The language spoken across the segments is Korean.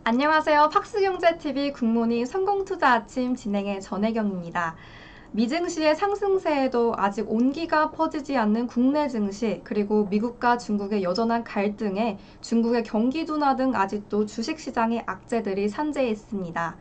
안녕하세요. 팍스경제TV 굿모닝 성공투자 아침 진행의 전혜경입니다. 미증시의 상승세에도 아직 온기가 퍼지지 않는 국내 증시, 그리고 미국과 중국의 여전한 갈등에 중국의 경기 둔화 등 아직도 주식시장의 악재들이 산재해 있습니다.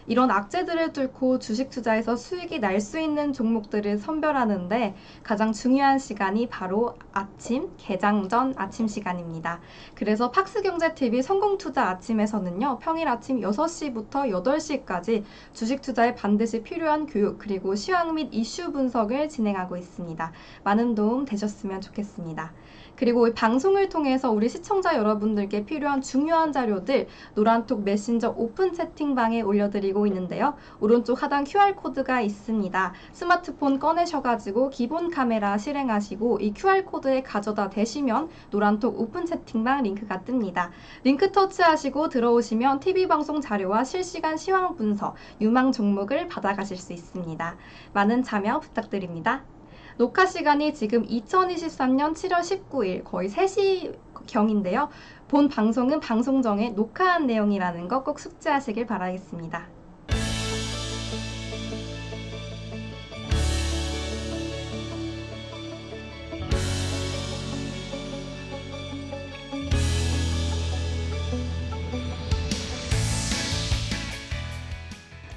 이런 악재들을 뚫고 주식 투자에서 수익이 날 수 있는 종목들을 선별하는데 가장 중요한 시간이 바로 아침, 개장 전 아침 시간입니다. 그래서 팍스경제TV 성공투자 아침에서는요, 평일 아침 6시부터 8시까지 주식 투자에 반드시 필요한 교육, 그리고 시황 및 이슈 분석을 진행하고 있습니다. 많은 도움 되셨으면 좋겠습니다. 그리고 이 방송을 통해서 우리 시청자 여러분들께 필요한 중요한 자료들 노란톡 메신저 오픈 채팅방에 올려드리고 있는데요. 오른쪽 하단 QR코드가 있습니다. 스마트폰 꺼내셔가지고 기본 카메라 실행하시고 이 QR코드에 가져다 대시면 노란톡 오픈 채팅방 링크가 뜹니다. 링크 터치하시고 들어오시면 TV방송 자료와 실시간 시황 분석, 유망 종목을 받아가실 수 있습니다. 많은 참여 부탁드립니다. 녹화 시간이 지금 2023년 7월 19일 거의 3시경인데요. 본 방송은 방송 전에 녹화한 내용이라는 거 꼭 숙지하시길 바라겠습니다.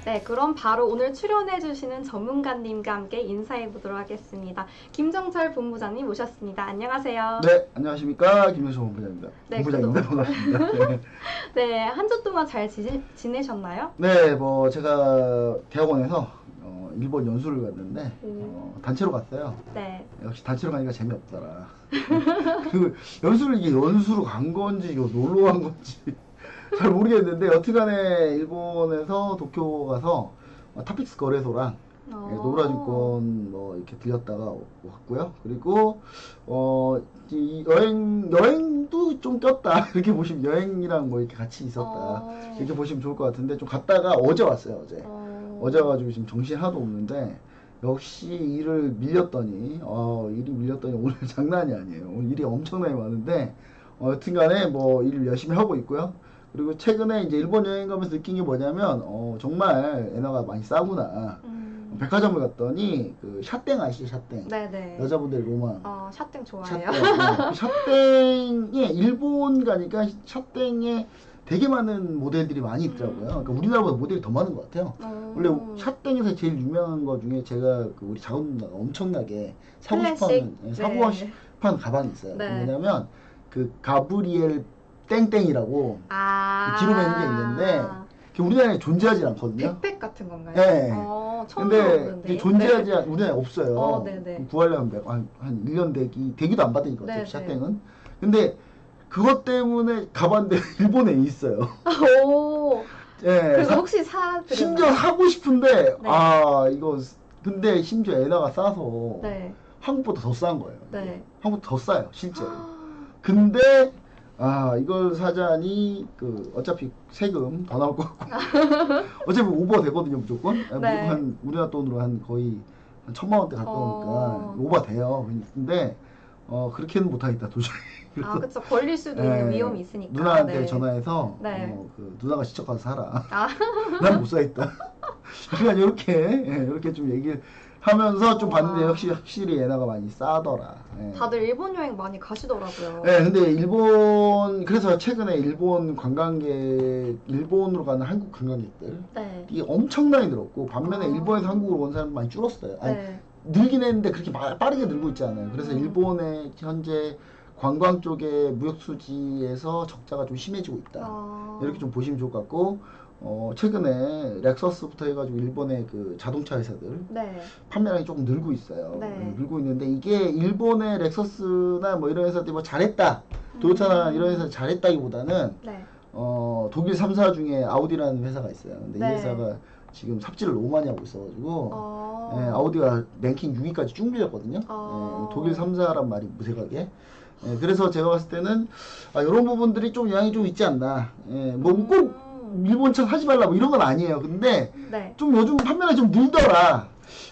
네, 그럼 바로 오늘 출연해주시는 전문가님과 함께 인사해보도록 하겠습니다. 김정철 본부장님 모셨습니다. 안녕하세요. 네, 안녕하십니까. 김정철 본부장입니다. 네, 본부장입니다. 반갑습니다. 네, 네, 한 주 동안 잘 지내셨나요? 네, 뭐 제가 대학원에서 일본 연수를 갔는데 단체로 갔어요. 네. 역시 단체로 가니까 재미없더라. 그 연수를 이게 연수로 간 건지 이거 놀러 간 건지 잘 모르겠는데 여튼간에 일본에서 도쿄 가서 타픽스 거래소랑 노라증권 뭐 이렇게 들렸다가 왔고요. 그리고 이 여행도 좀 꼈다 이렇게 보시면 여행이랑 뭐 이렇게 같이 있었다 이렇게 보시면 좋을 것 같은데 좀 갔다가 어제 왔어요. 어제 와가지고 지금 정신 하나도 없는데 역시 일을 밀렸더니 일이 밀렸더니 오늘 장난이 아니에요. 오늘 일이 엄청나게 많은데 여튼간에 뭐 일을 열심히 하고 있고요. 그리고 최근에 이제 일본 여행 가면서 느낀 게 뭐냐면 정말 엔화가 많이 싸구나. 백화점을 갔더니 그 샷땡 아시죠? 샷땡. 네네. 여자분들 로망. 샷땡 좋아해요. 샷땡. 샷땡에 일본 가니까 샷땡에 되게 많은 모델들이 많이 있더라고요. 그러니까 우리나라보다 모델이 더 많은 것 같아요. 원래 샷땡에서 제일 유명한 거 중에 제가 그 우리 작은 누나가 엄청나게 사고 싶어하는 가방이 있어요. 네. 뭐냐면 그 가브리엘 땡땡이라고 뒤로 매는 게 있는데 우리나라에 존재하지 않거든요. 백팩 같은 건가요? 네. 처음 근데 들어보는데. 존재하지 우리나라에 없어요. 네네. 구하려면 한 1년 대기도 안 받으니까 네네. 어차피 샷땡은. 근데 그것 때문에 가봤는데 일본에 있어요. 오. 예. 그래서 혹시 사드렸나요? 심지어 사고 싶은데 네. 이거 근데 심지어 엔화가 싸서 네. 한국보다 더 싼 거예요. 네. 한국보다 더 싸요, 실제로. 근데 이걸 사자니 어차피 세금 더 나올 것 같고 어차피 오버 되거든요, 무조건. 네. 한 우리나라 돈으로 한 거의 한 1,000만 원대 가까우니까 오버 돼요. 근데 그렇게는 못하겠다, 도저히. 그쵸. 걸릴 수도 있는 위험이 있으니까. 누나한테 네. 전화해서 네. 누나가 시청 가서 사라. 난 못 사겠다. 그러니까 이렇게 좀 얘기를 하면서 좀 봤는데 역시 확실히 엔화가 많이 싸더라. 예. 다들 일본 여행 많이 가시더라고요. 네, 근데 그래서 최근에 일본으로 가는 한국 관광객들 네. 이게 엄청나게 늘었고 반면에 일본에서 한국으로 온 사람 많이 줄었어요. 네. 늘긴 했는데 그렇게 빠르게 늘고 있지 않아요. 그래서 일본의 현재 관광 쪽의 무역 수지에서 적자가 좀 심해지고 있다. 이렇게 좀 보시면 좋을 것 같고 최근에 렉서스부터 해가지고 일본의 그 자동차 회사들 네. 판매량이 조금 늘고 있어요. 네. 늘고 있는데 이게 일본의 렉서스나 뭐 이런 회사들이 뭐 잘했다, 도요타나 이런 회사 잘했다기보다는 네. 독일 3사 중에 아우디라는 회사가 있어요. 근데 네. 이 회사가 지금 삽질을 너무 많이 하고 있어가지고 아우디가 랭킹 6위까지 쭉 밀렸거든요. 독일 3사란 말이 무색하게. 그래서 제가 봤을 때는 이런 부분들이 좀 영향이 좀 있지 않나. 뭐 꼭 일본 차 사지 말라 뭐 이런 건 아니에요. 근데 네. 좀 요즘 판매가 좀 늘더라.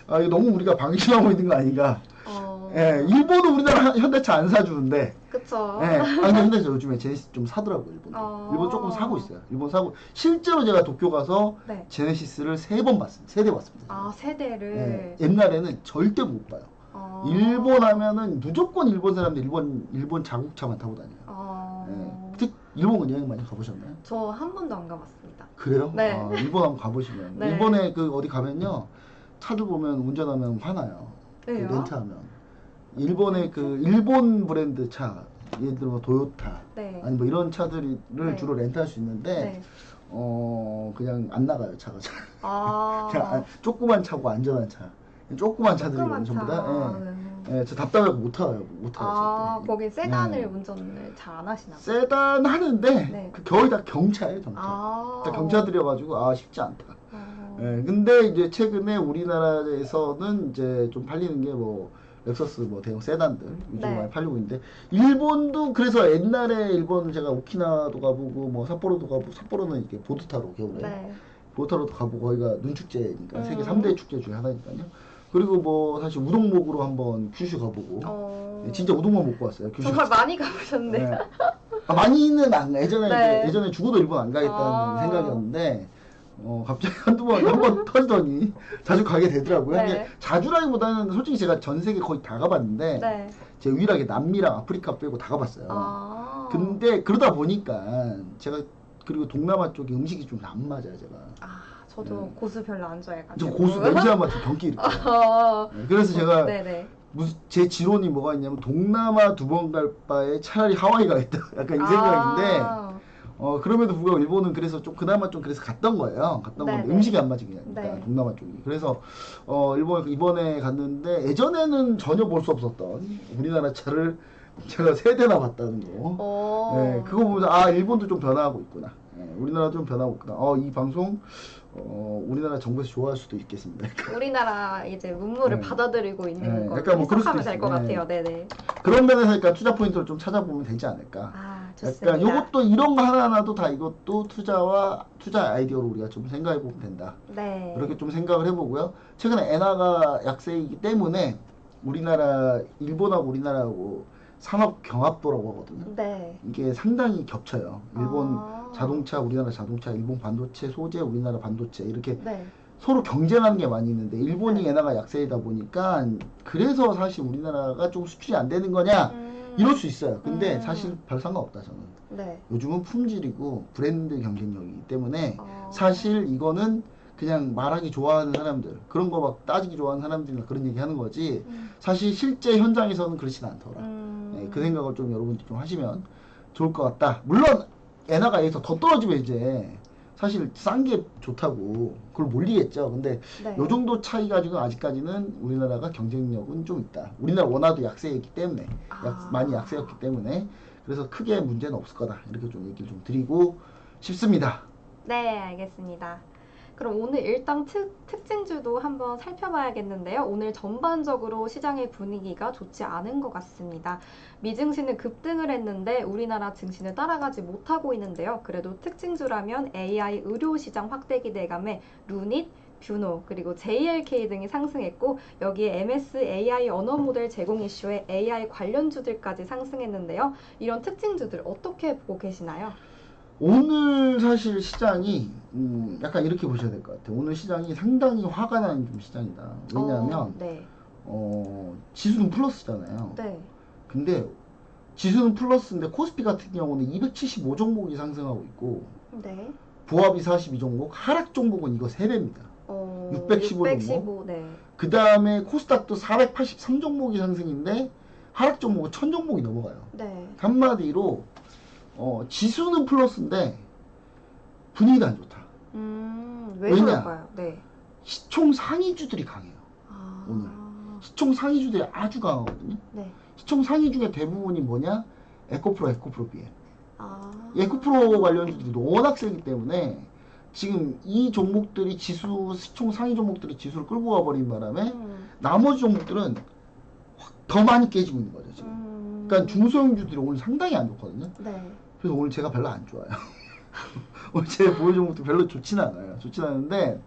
이거 너무 우리가 방심하고 있는 거 아닌가. 예, 일본은 우리나라 현대차 안 사주는데. 그쵸. 예, 아, 근데 현대차 요즘에 제네시스 좀 사더라고요, 일본. 일본 조금 사고 있어요. 일본 사고. 실제로 제가 도쿄 가서 네. 제네시스를 3번 봤습니다. 3대 봤습니다. 아, 세대를. 예, 옛날에는 절대 못 봐요. 일본 하면은 무조건 일본 사람들 일본 자국차만 타고 다녀요. 예. 일본 여행 많이 가보셨나요? 저 한 번도 안 가봤습니다. 그래요? 네. 아, 일본 한번 가보시면 네. 일본에 그 어디 가면요 차들 보면 운전하면 화나요. 그 왜요? 렌트하면 일본의 그 일본 브랜드 차 예를 들어 뭐 도요타 네. 아니 뭐 이런 차들을 네. 주로 렌트할 수 있는데 네. 그냥 안 나가요 차가 잘. 아. 그냥 조그만 차고 안전한 차. 조그만 차들이거든요 전부 다. 예, 저 답답해서 못 타요. 못 타요. 아, 절대. 거기 세단을 예. 운전을 잘 안 하시나 봐요. 세단 하는데 네. 그 거의 다 경차예요, 경차. 아. 다 경차들이어가지고 아 쉽지 않다. 어. 예, 근데 이제 최근에 우리나라에서는 이제 좀 팔리는 게 뭐 렉서스 뭐 대형 세단들 요즘 네. 많이 팔리고 있는데 일본도 그래서 옛날에 일본 제가 오키나와도 가보고 뭐 삿포로도 가보고 삿포로는 이렇게 보드 타러 겨울에 네. 보드 타러도 가보고 거기가 눈축제니까 세계 음. 3대 축제 중에 하나니까요. 그리고 뭐 사실 우동목으로 한번 큐슈 가보고 예, 진짜 우동만 먹고 왔어요. 큐슈. 정말 많이 가보셨네요. 예. 아, 많이는 안 가. 예전에 네. 이제 예전에 죽어도 일본 안 가겠다는 아. 생각이었는데 갑자기 한두 번 한 번 터지더니 자주 가게 되더라고요. 네. 근데 자주라기보다는 솔직히 제가 전 세계 거의 다 가봤는데 네. 제가 유일하게 남미랑 아프리카 빼고 다 가봤어요. 아. 근데 그러다 보니까 제가 그리고 동남아 쪽에 음식이 좀 안 맞아요, 제가. 아, 저도 네. 고수 별로 안 좋아해가지고. 저 고수 냄새 안 맡으면 경기 일으켜요. 어. 그래서 제가 네네. 제 지론이 뭐가 있냐면 동남아 2번 갈 바에 차라리 하와이 가겠다. 약간 이 생각인데 아. 그럼에도 불구하고 일본은 그래서 좀 그나마 좀 그래서 갔던 거예요. 갔던 건데 네네. 음식이 안 맞은 게 아니니까 네. 동남아 쪽이. 그래서 일본 이번에 갔는데 예전에는 전혀 볼 수 없었던 우리나라 차를 제가 3대나 봤다는 거. 어. 네, 그거 보면서 아 일본도 좀 변화하고 있구나. 우리나라도 좀 변하고 있구나. 이 방송 우리나라 정부에서 좋아할 수도 있겠습니다. 우리나라 이제 문물을 네. 받아들이고 있는 네, 걸 약간 뭐 그럴 수도 해석하면 될 것 있어요. 네. 같아요. 네네. 그런 면에서 그러니까 투자 포인트를 좀 찾아보면 되지 않을까. 아, 좋습니다. 약간 요것도 이런 거 하나하나도 다 이것도 투자 아이디어로 우리가 좀 생각해 보면 된다. 네. 그렇게 좀 생각을 해보고요. 최근에 엔화가 약세이기 때문에 우리나라 일본하고 우리나라하고 산업 경합도라고 하거든요. 네. 이게 상당히 겹쳐요. 일본 아. 자동차, 우리나라 자동차, 일본 반도체 소재, 우리나라 반도체 이렇게 네. 서로 경쟁하는 게 많이 있는데 일본이 네. 엔화가 약세이다 보니까 그래서 사실 우리나라가 좀 수출이 안 되는 거냐 이럴 수 있어요. 근데 사실 별 상관없다 저는. 네. 요즘은 품질이고 브랜드 경쟁력이기 때문에 어. 사실 이거는 그냥 말하기 좋아하는 사람들 그런 거 막 따지기 좋아하는 사람들이나 그런 얘기 하는 거지 사실 실제 현장에서는 그렇진 않더라. 네, 그 생각을 좀 여러분들 좀 하시면 좋을 것 같다. 물론 엔화가 여기서 더 떨어지면 이제 사실 싼 게 좋다고 그걸 몰리겠죠. 근데 네. 요 정도 차이 가지고 아직까지는 우리나라가 경쟁력은 좀 있다. 우리나라 원화도 약세였기 때문에 많이 약세였기 때문에 그래서 크게 문제는 없을 거다. 이렇게 좀 얘기를 좀 드리고 싶습니다. 네, 알겠습니다. 그럼 오늘 일단 특징주도 한번 살펴봐야겠는데요. 오늘 전반적으로 시장의 분위기가 좋지 않은 것 같습니다. 미증시는 급등을 했는데 우리나라 증시는 따라가지 못하고 있는데요. 그래도 특징주라면 AI 의료시장 확대 기대감에 루닛, 뷰노, 그리고 JLK 등이 상승했고 여기에 MS AI 언어 모델 제공 이슈에 AI 관련주들까지 상승했는데요. 이런 특징주들 어떻게 보고 계시나요? 오늘 사실 시장이 약간 이렇게 보셔야 될 것 같아요. 오늘 시장이 상당히 화가 나는 좀 시장이다. 왜냐하면 네. 지수는 플러스잖아요. 네. 근데 지수는 플러스인데 코스피 같은 경우는 275종목이 상승하고 있고 네. 보합이 42종목, 하락 종목은 이거 3배입니다. 615 615, 네. 그 다음에 코스닥도 483종목이 상승인데 하락 종목은 1000종목이 넘어가요. 네. 한마디로 지수는 플러스인데 분위기가 안 좋다. 왜 왜냐? 그럴까요? 네. 시총 상위주들이 강해요. 아, 오늘. 시총 상위주들이 아주 강하거든요. 네. 시총 상위 중에 대부분이 뭐냐? 에코프로 BM. 아, 에코프로 관련주들이 워낙 세기 때문에 지금 이 종목들이 시총 상위 종목들이 지수를 끌고 가버린 바람에 나머지 종목들은 더 많이 깨지고 있는 거죠, 지금. 그러니까 중소형주들이 오늘 상당히 안 좋거든요. 네. 그래서 오늘 제가 별로 안 좋아요. 오늘 제 보유 종목도 별로 좋진 않아요. 좋진 않은데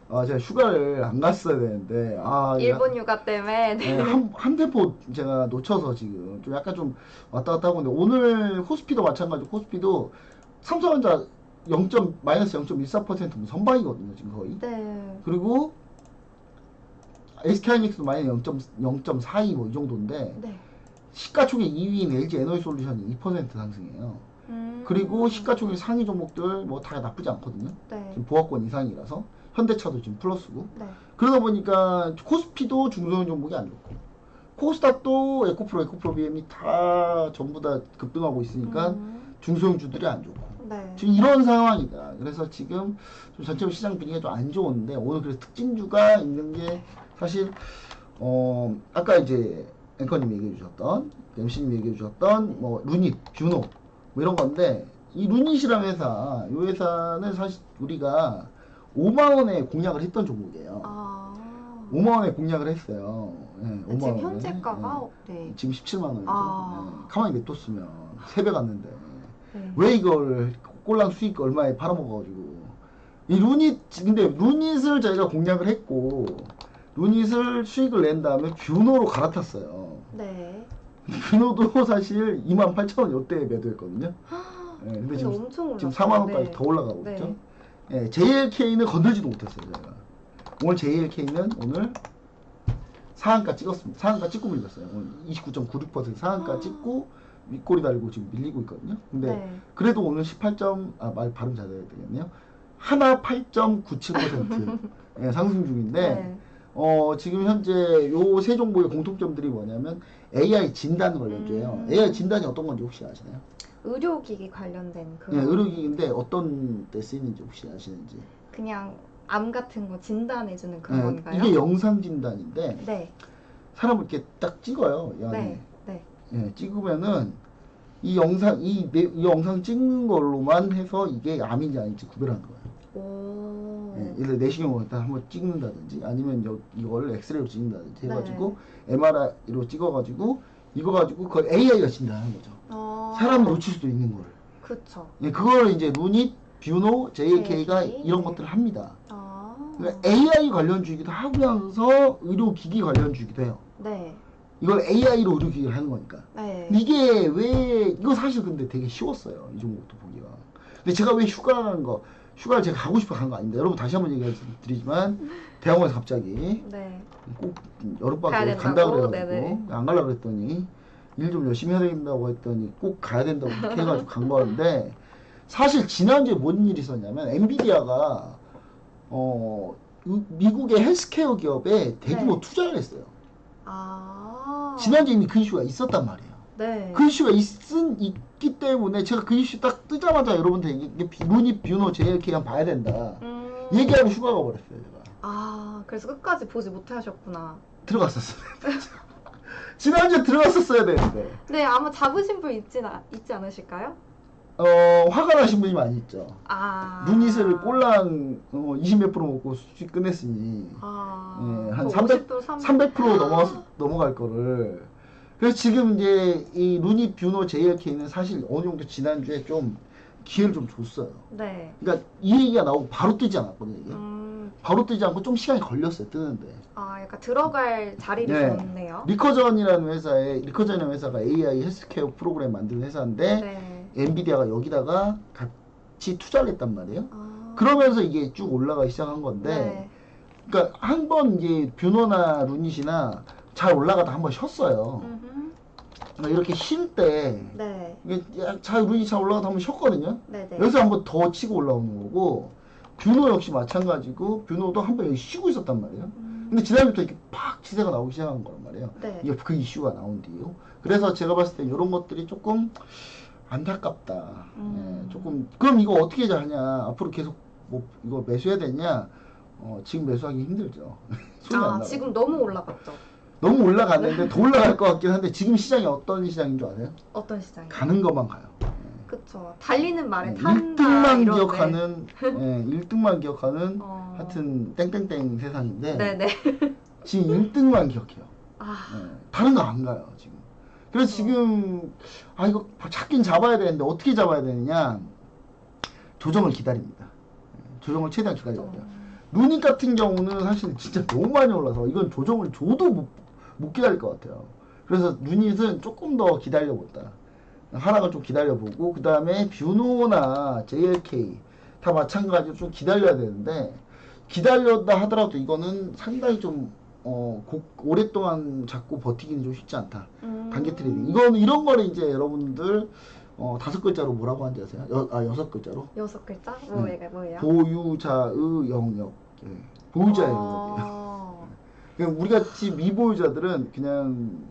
제가 휴가를 안 갔어야 되는데 일본 휴가 때문에. 네, 한 템포 제가 놓쳐서 지금 좀 약간 좀 왔다 갔다 하고 있는데 오늘 코스피도 마찬가지고 코스피도 삼성전자 마이너스 0.14% 선방이거든요 지금 거의. 네. 그리고 SK하이닉스도 마이너스 0.42 뭐 이 정도인데 네. 시가총액 2위인 LG 에너지솔루션이 2% 상승해요. 그리고 시가총액 상위 종목들 뭐 다 나쁘지 않거든요. 네. 지금 보합권 이상이라서 현대차도 지금 플러스고. 네. 그러다 보니까 코스피도 중소형 종목이 안 좋고 코스닥도 에코프로 BM이 다 전부 다 급등하고 있으니까 중소형주들이 안 좋고 네. 지금 이런 상황이다. 그래서 지금 좀 전체적으로 시장 분위기가 좀 안 좋은데 오늘 그래서 특징주가 있는 게 사실 아까 이제 앵커님 얘기해 주셨던 MC님 얘기해 주셨던 뭐 루닛, 뷰노 뭐 이런 건데 이 루닛이라는 회사 이 회사는 사실 우리가 5만 원에 공략을 했던 종목이에요. 5만 원에 공략을 했어요. 네, 5만 지금 원에. 현재가가 네. 지금 17만 원이죠. 네, 가만히 냅뒀으면 3배 갔는데 네. 왜 이걸 꼴랑 수익 얼마에 팔아먹어가지고 이 루닛 근데 루닛을 저희가 공략을 했고 루닛을 수익을 낸 다음에 뷰노로 갈아탔어요. 네. 뷰노도 사실 28,000원 요때에 매도했거든요. 네, 근데 지금 엄청 올랐어요. 지금 4만 원까지 네. 더 올라가고 네. 있죠. 네, JLK는 건들지도 못했어요. 제가 오늘 JLK는 오늘 상한가 찍었습니다. 상한가 찍고 밀렸어요. 오늘 29.96% 상한가 찍고 윗꼬리 달고 지금 밀리고 있거든요. 근데 네. 그래도 오늘 18점 말 발음 잘해야 되겠네요. 하나 8.97% 예, 상승 중인데 네. 지금 현재 요 세 종목의 공통점들이 뭐냐면 AI 진단 관련주예요. AI 진단이 어떤 건지 혹시 아시나요? 의료기기 관련된 그런 예, 의료기기인데 어떤 때 쓰이는지 혹시 아시는지? 그냥 암 같은 거 진단해주는 예, 그런 건가요? 이게 영상 진단인데 네. 사람을 이렇게 딱 찍어요. 이 안에. 네. 네. 예, 찍으면은 이 영상 찍는 걸로만 해서 이게 암인지 아닌지 구별하는 거예요. 오. 예, 예를 들어 내시경을 딱 한번 찍는다든지 아니면 이걸 엑스레이로 찍는다든지 네. 해가지고 MRI로 찍어가지고 이거 가지고 그걸 AI가 진단하는 거죠. 어. 사람이 놓칠 수도 있는 거를. 그쵸. 예, 그걸 이제 루닛, 뷰노, JLK가 JLK? 이런 네. 것들을 합니다. 아. 그러니까 AI 관련주이기도 하면서 의료기기 관련주이기도 해요. 네. 이걸 AI로 의료기기를 하는 거니까. 네. 이게 왜 이거 사실 근데 되게 쉬웠어요. 이 종목도 보기가. 근데 제가 왜 휴가를 제가 가고 싶어 간 거 아닌데 여러분 다시 한번 얘기 드리지만 대학원에서 갑자기 네. 꼭 가야 여름방학에 된다고? 간다 그래가지고 네네. 안 가려고 그랬더니 일 좀 열심히 해야 된다고 했더니 꼭 가야 된다고 그렇게 해가지고 간 거였는데 사실 지난주에 뭔 일이 있었냐면 엔비디아가 미국의 헬스케어 기업에 대규모 네. 투자를 했어요. 아. 지난주에 이미 그 이슈가 있었단 말이에요. 네. 그 이슈가 있기 때문에 제가 그 이슈 딱 뜨자마자 여러분들 이게 루닛, 뷰노, JLK 한번 봐야 된다. 얘기하고 휴가 가버렸어요, 제가. 아, 그래서 끝까지 보지 못하셨구나. 들어갔었어요. 지난주에 들어갔었어야 되는데. 네, 아마 잡으신 분 있지 않으실까요? 화가 나신 분이 많이 있죠. 아. 루닛을 꼴랑 20몇 프로 먹고 수익 끝냈으니. 아. 예, 한 그 300% 넘어갈 거를. 그래서 지금 이제 이 루닛, 뷰노, JLK는 사실 어느 정도 지난주에 좀 기회를 좀 줬어요. 네. 그러니까 이 얘기가 나오고 바로 뜨지 않았거든요, 이게. 바로 뜨지 않고 좀 시간이 걸렸어요, 뜨는데. 아, 약간 들어갈 자리를 네. 줬네요. 리커전이라는 회사가 AI 헬스케어 프로그램 만드는 회사인데, 네. 엔비디아가 여기다가 같이 투자를 했단 말이에요. 아. 그러면서 이게 쭉 올라가기 시작한 건데, 네. 그러니까 한 번 이게 뷰노나 루닛이나 잘 올라가다 한 번 쉬었어요. 그러니까 이렇게 쉴 때, 네. 이게 루닛 잘 올라가다 한 번 쉬었거든요. 네네. 여기서 한 번 더 치고 올라오는 거고, 뷰노 역시 마찬가지고, 뷰노도 한 번 여기 쉬고 있었단 말이에요. 근데 지난주부터 이렇게 팍 치세가 나오기 시작한 거란 말이에요. 네. 이게 그 이슈가 나온 뒤요. 그래서 제가 봤을 때 이런 것들이 조금 안타깝다. 예, 조금 그럼 이거 어떻게 하냐? 앞으로 계속 뭐 이거 매수해야 되냐? 지금 매수하기 힘들죠. 손이 안 아, 나가. 지금 너무 올라갔죠. 너무 올라갔는데 더 올라갈 것 같긴 한데 지금 시장이 어떤 시장인 줄 아세요? 어떤 시장이요? 가는 것만 가요. 그쵸. 달리는 말에 예, 탄다 1등만 이러는데. 기억하는, 1등만 기억하는 하여튼 땡땡땡 세상인데 네네. 지금 1등만 기억해요. 아. 다른 거 안 가요 지금. 그래서 지금 이거 잡긴 잡아야 되는데 어떻게 잡아야 되느냐? 조정을 기다립니다. 조정을 최대한 기다려야 돼요. 루닛 같은 경우는 사실 진짜 너무 많이 올라서 이건 조정을 줘도 못 기다릴 것 같아요. 그래서 루닛은 조금 더 기다려보다. 하락을 좀 기다려보고, 그 다음에 뷰노나 JLK 다 마찬가지로 좀 기다려야 되는데, 기다렸다 하더라도 이거는 상당히 좀 오랫동안 잡고 버티기는 좀 쉽지 않다. 단기 트레이딩. 이건 이런 거를 이제 여러분들 5글자로 뭐라고 하는지 아세요? 6글자로? 6글자? 뭐예요? 보유자의 영역. 예. 보유자의 영역이에요. 그냥 우리 같이 미보유자들은 그냥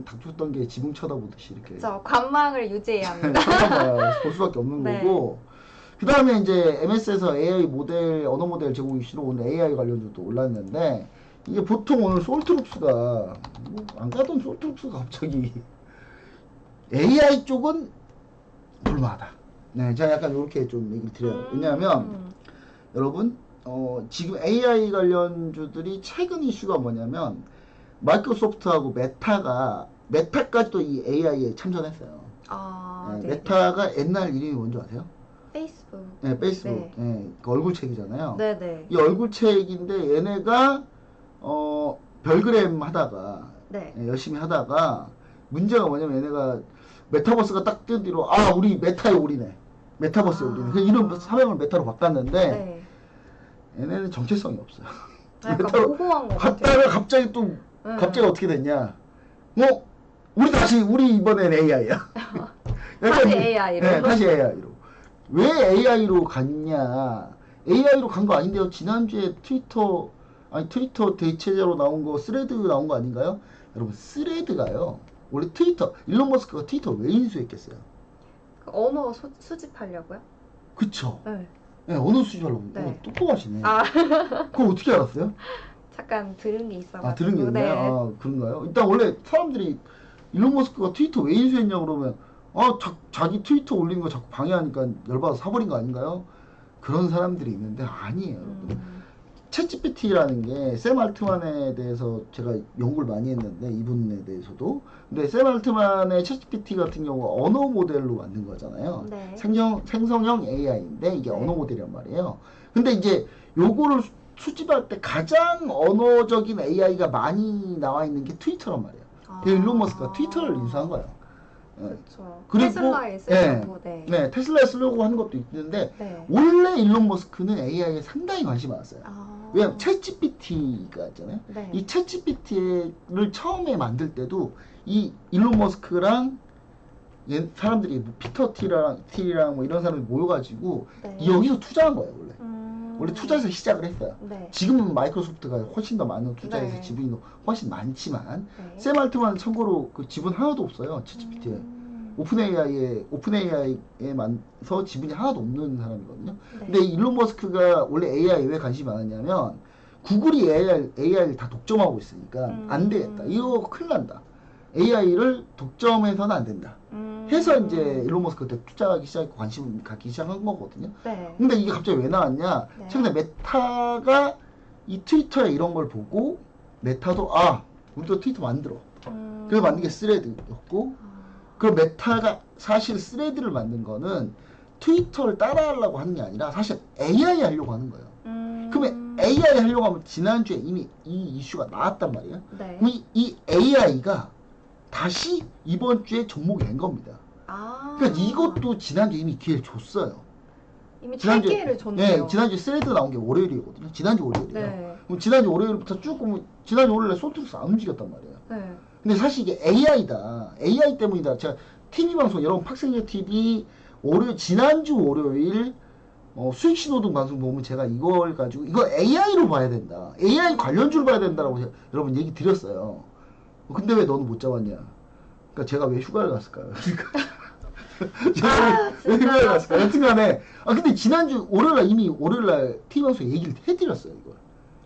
닥쳤던 게 지붕 쳐다보듯이 이렇게 저 관망을 유지해야 합니다. 볼 수밖에 없는 네. 거고. 그 다음에 이제 MS에서 AI 모델, 언어 모델 제공 이슈로 오늘 AI 관련주도 올랐는데, 이게 보통 오늘 솔트룩스가, 안 가던 솔트룩스가 갑자기, AI 쪽은 볼만하다. 네, 제가 약간 이렇게 좀 얘기를 드려요. 왜냐하면, 여러분, 지금 AI 관련주들이 최근 이슈가 뭐냐면, 마이크로소프트하고 메타까지도 이 AI에 참전했어요. 네. 메타가 옛날 이름이 뭔지 아세요? 페이스북. 네, 페이스북. 네. 네, 그 얼굴책이잖아요. 네네. 이 얼굴책인데 얘네가 별그램 하다가 네. 열심히 하다가 문제가 뭐냐면 얘네가 메타버스가 딱 뜬 뒤로 우리 메타에 올이네. 메타버스에 올이네. 그래서 이름 사명을 메타로 바꿨는데 네. 얘네는 정체성이 없어요. 약간 메타로 모호한 거 갔다가 같아요. 갑자기 또 갑자기 어떻게 됐냐? 우리 이번엔 AI야. 다시 AI로. 네, 다시 AI로. 왜 AI로 갔냐? AI로 간 거 아닌데요. 지난주에 트위터 대체제로 나온 거 스레드 나온 거 아닌가요? 여러분, 스레드가요. 원래 일론 머스크가 트위터 왜 인수했겠어요? 그 언어 수집하려고요? 그쵸. 네. 네, 언어 수집하려고. 네. 똑똑하시네. 그걸 어떻게 알았어요? 잠깐 들은 게 있어가지고. 들은 게 있나요? 네. 그런가요? 일단 원래 사람들이 일론 머스크가 트위터 왜 인수했냐 그러면 자기 트위터 올리는 거 자꾸 방해하니까 열받아서 사버린 거 아닌가요? 그런 사람들이 있는데 아니에요. 챗GPT라는 게 샘 알트만에 대해서 제가 연구를 많이 했는데 이분에 대해서도. 근데 샘 알트만의 챗GPT 같은 경우 언어 모델로 만든 거잖아요. 네. 생성형 AI인데 이게 네. 언어 모델이란 말이에요. 근데 이제 요거를 수집할 때 가장 언어적인 AI가 많이 나와 있는 게 트위터란 말이에요. 일론 머스크가 트위터를 인수한 거예요. 그렇죠. 그리고, 테슬라에 쓰려고. 네. 테슬라에 쓰려고 하는 것도 있는데 네. 원래 일론 머스크는 AI에 상당히 관심이 많았어요. 왜냐면 챗GPT가 있잖아요. 네. 이 챗GPT를 처음에 만들 때도 이 일론 머스크랑 사람들이 피터 T랑 뭐 이런 사람이 모여가지고 네. 여기서 투자한 거예요. 원래 투자해서 시작을 했어요. 네. 지금은 마이크로소프트가 훨씬 더 많은 투자해서 네. 지분이 훨씬 많지만 네. 샘 알트만은 참고로 그 지분 하나도 없어요. 챗GPT에. 오픈AI에만서 지분이 하나도 없는 사람이거든요. 네. 근데 일론 머스크가 원래 AI에 왜 관심이 많았냐면 구글이 AI를 다 독점하고 있으니까 안 되겠다. 이거 큰일 난다. AI를 독점해서는 안 된다. 해서 이제 일론 머스크 그때 투자하기 시작했고 관심을 갖기 시작한 거거든요. 네. 근데 이게 갑자기 왜 나왔냐? 네. 최근에 메타가 이 트위터에 이런 걸 보고 메타도 우리도 트위터 만들어. 그래서 만든 게 스레드였고, 그 메타가 사실 스레드를 만든 거는 트위터를 따라하려고 하는 게 아니라 사실 AI 하려고 하는 거예요. 그러면 AI 하려고 하면 지난주에 이미 이 이슈가 나왔단 말이에요. 네. 그럼 이 AI가 다시 이번 주에 접목이 된 겁니다. 그러니까 이것도 지난주에 이미 기회를 줬어요. 이미 기회를 줬네요. 네, 지난주에 스레드 나온 게 월요일이거든요. 지난주 월요일이에요. 네. 그럼 지난주 월요일부터 쭉 보면 지난주 월요일에 솔트룩스 안 움직였단 말이에요. 네. 근데 사실 이게 AI다. AI 때문이다. 제가 TV 방송, 여러분 팍생제 TV 지난주 월요일 수익 신호등 방송 보면 제가 이걸 가지고 이거 AI로 봐야 된다. AI 관련주를 봐야 된다라고 여러분 얘기 드렸어요. 근데 왜 너는 못 잡았냐? 그러니까 제가 왜 휴가를 갔을까요? 제가 왜 휴가를 갔을까요? 여튼간에 근데 지난주 월요일날 TV 방송 얘기를 해드렸어요. 이걸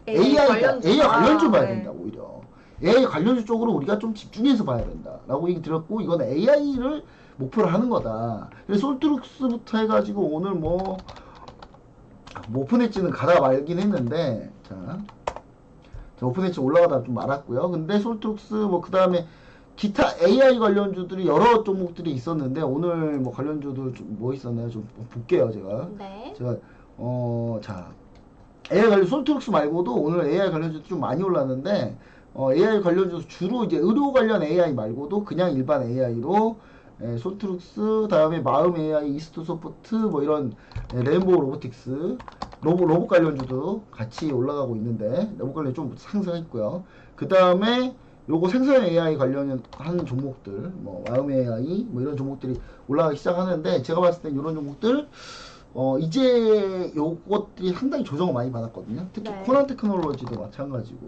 AI 관련주 봐야 된다. 오히려 AI 관련주 쪽으로 우리가 좀 집중해서 봐야 된다라고 얘기 드렸고, 이건 AI를 목표로 하는 거다. 그래서 솔트룩스부터 해가지고 오늘 오픈엣지는 가다 말긴 했는데, 자 오픈엣지 올라가다 좀 말았고요. 근데 솔트룩스 그 다음에 기타 AI 관련주들이 여러 종목들이 있었는데 오늘 관련주들 좀 있었나요? 좀 볼게요. 제가 네. 제가 자 AI 관련 솔트룩스 말고도 오늘 AI 관련주도 좀 많이 올랐는데 AI 관련주 주로 이제 의료 관련 AI 말고도 그냥 일반 AI로 솔트룩스 다음에 마음 AI, 이스트 소프트 뭐 이런 레인보우 로보틱스 로봇 관련주도 같이 올라가고 있는데 로봇 관련 좀 상승했고요. 그 다음에 요거 생성 AI 관련하는 종목들 뭐 마음 AI 뭐 이런 종목들이 올라가기 시작하는데 제가 봤을 땐 이런 종목들 이제 요것들이 상당히 조정을 많이 받았거든요. 특히 네. 코난 테크놀로지도 마찬가지고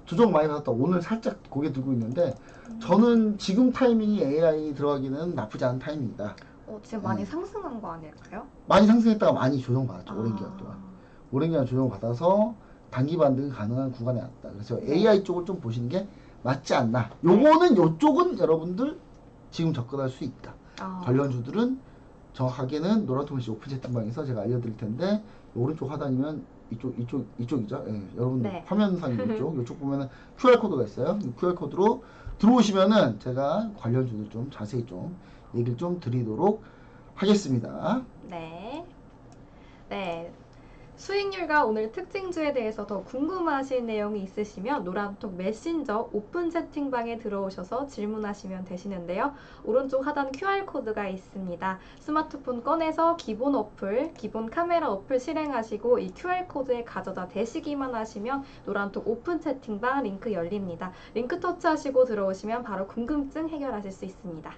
조정 많이 받았다. 오늘 살짝 고개 들고 있는데 저는 지금 타이밍이 AI 들어가기는 나쁘지 않은 타이밍이다. 지금 많이 상승한 거 아닐까요? 많이 상승했다가 많이 조정받았죠. 오랜 아. 기간 동안. 오랜 기간 조정받아서 단기 반등 가능한 구간에 왔다. 그래서 네. AI 쪽을 좀 보시는 게 맞지 않나. 요거는 요쪽은 여러분들 지금 접근할 수 있다. 관련주들은 정확하게는 노란통신 오픈 채팅방에서 제가 알려드릴 텐데 오른쪽 하단이면 이쪽이죠. 예, 여러분들 네. 화면상 이쪽 보면은 QR 코드가 있어요. 이 QR 코드로 들어오시면은 제가 관련주들 좀 자세히 좀 얘기를 좀 드리도록 하겠습니다. 네. 네. 수익률과 오늘 특징주에 대해서 더 궁금하신 내용이 있으시면 노란톡 메신저 오픈 채팅방에 들어오셔서 질문하시면 되시는데요. 오른쪽 하단 QR코드가 있습니다. 스마트폰 꺼내서 기본 어플, 기본 카메라 어플 실행하시고 이 QR코드에 가져다 대시기만 하시면 노란톡 오픈 채팅방 링크 열립니다. 링크 터치하시고 들어오시면 바로 궁금증 해결하실 수 있습니다.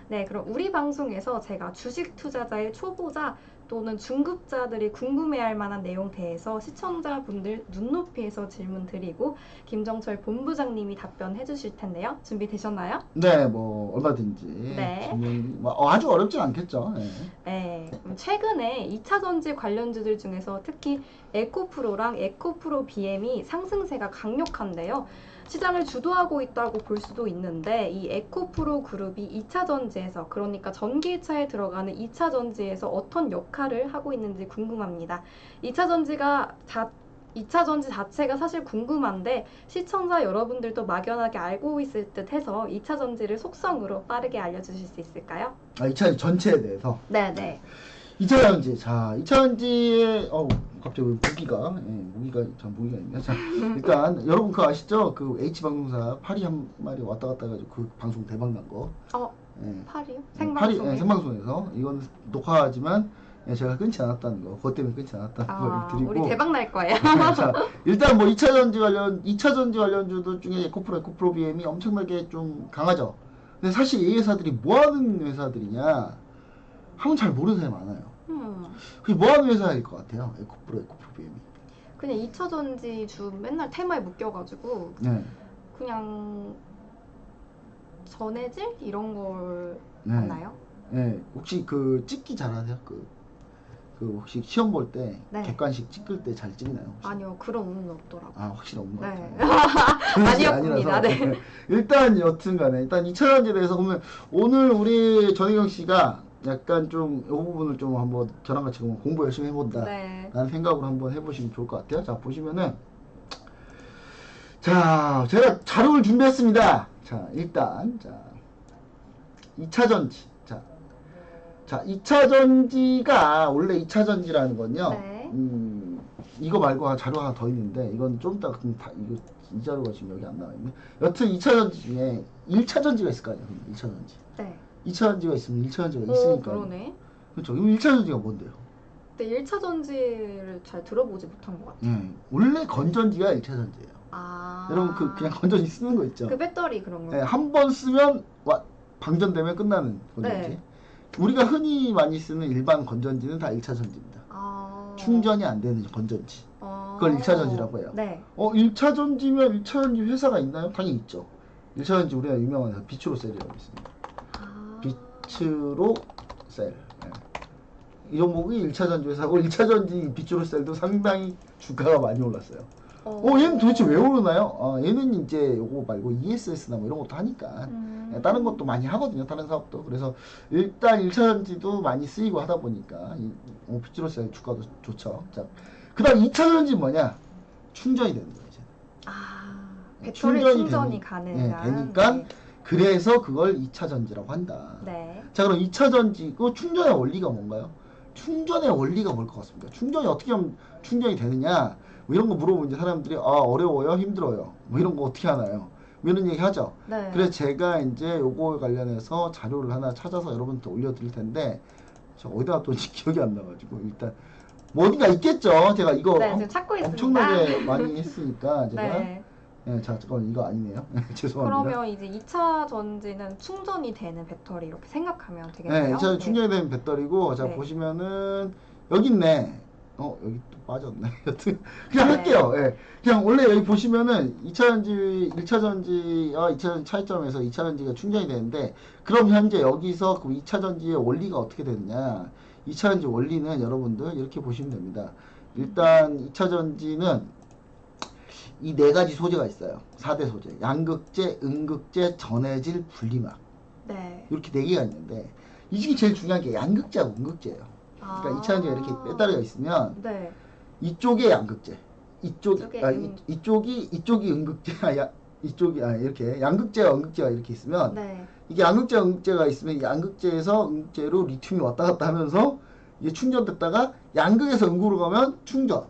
네, 그럼 우리 방송에서 제가 주식 투자자의 초보자 또는 중급자들이 궁금해할 만한 내용 대해서 시청자분들 눈높이에서 질문 드리고 김정철 본부장님이 답변해 주실 텐데요. 준비되셨나요? 네, 뭐 얼마든지 네. 질문 뭐 아주 어렵진 않겠죠. 네. 네, 최근에 2차전지 관련주들 중에서 특히 에코프로랑 에코프로 BM이 상승세가 강력한데요. 시장을 주도하고 있다고 볼 수도 있는데 이 에코프로 그룹이 2차전지에서 그러니까 전기차에 들어가는 2차전지에서 어떤 역할을 하고 있는지 궁금합니다. 2차전지 자체가 사실 궁금한데 시청자 여러분들도 막연하게 알고 있을 듯 해서 2차전지를 속성으로 빠르게 알려주실 수 있을까요? 2차 전체에 대해서 네네. 2차전지. 자, 2차전지의 갑자기 무기가 있네. 자, 일단 여러분 그거 아시죠? 그 H방송사 파리 한 마리 왔다 갔다 해가지고 그 방송 대박 난 거. 파리요? 파리 생방송에? 생방송에서 이건 녹화하지만 제가 끊지 않았다는 거. 그것 때문에 끊지 않았다는 걸 드리고. 우리 대박 날 거예요. 자, 일단 뭐 2차전지 관련주들 중에 에코프로 BM이 엄청나게 좀 강하죠. 근데 사실 이 회사들이 뭐 하는 회사들이냐 하면 잘 모르는 사람이 많아요. 그게 뭐 하는 회사일 것 같아요? 에코프로 BM이. 그냥 2차전지 주 맨날 테마에 묶여가지고 네. 그냥 전해질 이런 걸 네. 맞나요? 네. 혹시 그 찍기 잘하세요? 그 혹시 시험 볼 때 네. 객관식 찍을 때 잘 찍나요? 혹시? 아니요, 그런 운은 없더라고요. 확실히 없는 것 네. 같아요. 아니었습니다. 네. 일단 여튼간에 일단 2차전지에 대해서 보면 오늘 우리 전혜경 씨가 약간 좀 이 부분을 좀 한번 저랑 같이 공부 열심히 해본다 네. 라는 생각으로 한번 해보시면 좋을 것 같아요. 자, 보시면은 자, 제가 자료를 준비했습니다. 자, 일단 2차전지. 자, 2차전지가 원래 2차전지라는 건요. 네. 이거 말고 자료 하나 더 있는데 이건 좀 이따 이거 이 자료가 지금 여기 안 나와 있네. 여튼 2차전지 중에 1차전지가 있을 거 아니에요. 1차전지. 네. 2차전지가 있으면 1차전지가 있으니까. 그러네. 그렇죠. 그럼 1차전지가 뭔데요? 근데 1차전지를 잘 들어보지 못한 것 같아요. 원래 건전지가 1차전지예요. 여러분 그냥 건전지 쓰는 거 있죠. 그 배터리 그런 거. 네, 한 번 쓰면 방전되면 끝나는 건전지. 네. 우리가 흔히 많이 쓰는 일반 건전지는 다 1차전지입니다. 충전이 안 되는 건전지. 그걸 1차전지라고 해요. 네. 1차전지면 1차전지 회사가 있나요? 당연히 있죠. 1차전지 우리가 유명한 회사 비추로셀이라고 있습니다. 비추로셀. 네. 이 종목이 1차전지 회사고 1차전지 비추로셀도 상당히 주가가 많이 올랐어요. 얘는 도대체 왜 오르나요? 얘는 이제 요거 말고 ESS나 뭐 이런 것도 하니까 다른 것도 많이 하거든요. 다른 사업도. 그래서 일단 1차전지도 많이 쓰이고 하다 보니까 비추로셀 주가도 좋죠. 자, 그 다음 2차전지 뭐냐? 충전이 되는 거예요. 이제. 배터리 충전이 가능한. 되니까 네. 그래서 그걸 2차전지라고 한다. 네. 자, 그럼 2차전지 그 충전의 원리가 뭔가요? 충전의 원리가 뭘 것 같습니까? 충전이 어떻게 하면 충전이 되느냐? 뭐 이런 거 물어보면 이제 사람들이 어려워요, 힘들어요. 뭐 이런 거 어떻게 하나요? 뭐 이런 얘기 하죠. 네. 그래서 제가 이제 요거 관련해서 자료를 하나 찾아서 여러분한테 올려드릴 텐데 저 어디다가 또 기억이 안 나가지고 일단 뭐 어딘가 있겠죠. 제가 이거 네, 지금 찾고 있습니다. 엄청나게 많이 했으니까 제가 네. 자 잠깐 이거 아니네요. 죄송합니다. 그러면 이제 2차 전지는 충전이 되는 배터리 이렇게 생각하면 네, 되겠네요. 2차 충전이 되는 배터리고 자 네. 보시면은 여기 있네. 여기 또 빠졌네. 여튼 그냥 네. 할게요. 예. 그냥 원래 여기 보시면은 2차 전지, 1차 전지와 2차 전지 차이점에서 2차 전지가 충전이 되는데 그럼 현재 여기서 그 2차 전지의 원리가 어떻게 되느냐? 2차 전지 원리는 여러분들 이렇게 보시면 됩니다. 일단 2차 전지는 이 네 가지 소재가 있어요. 4대 소재. 양극재, 음극재, 전해질, 분리막. 네. 이렇게 네 개가 있는데 이 중에 제일 중요한 게 양극재하고 음극재예요. 그러니까 2차 전지가 이렇게 배터리가 있으면 네. 이쪽에 양극재, 이쪽이 이쪽이 음극재, 이렇게 양극재와 음극재가 이렇게 있으면 네. 이게 양극재와 음극재가 있으면 양극재에서 음극재로 리튬이 왔다 갔다 하면서 이게 충전됐다가 양극에서 음극으로 가면 충전,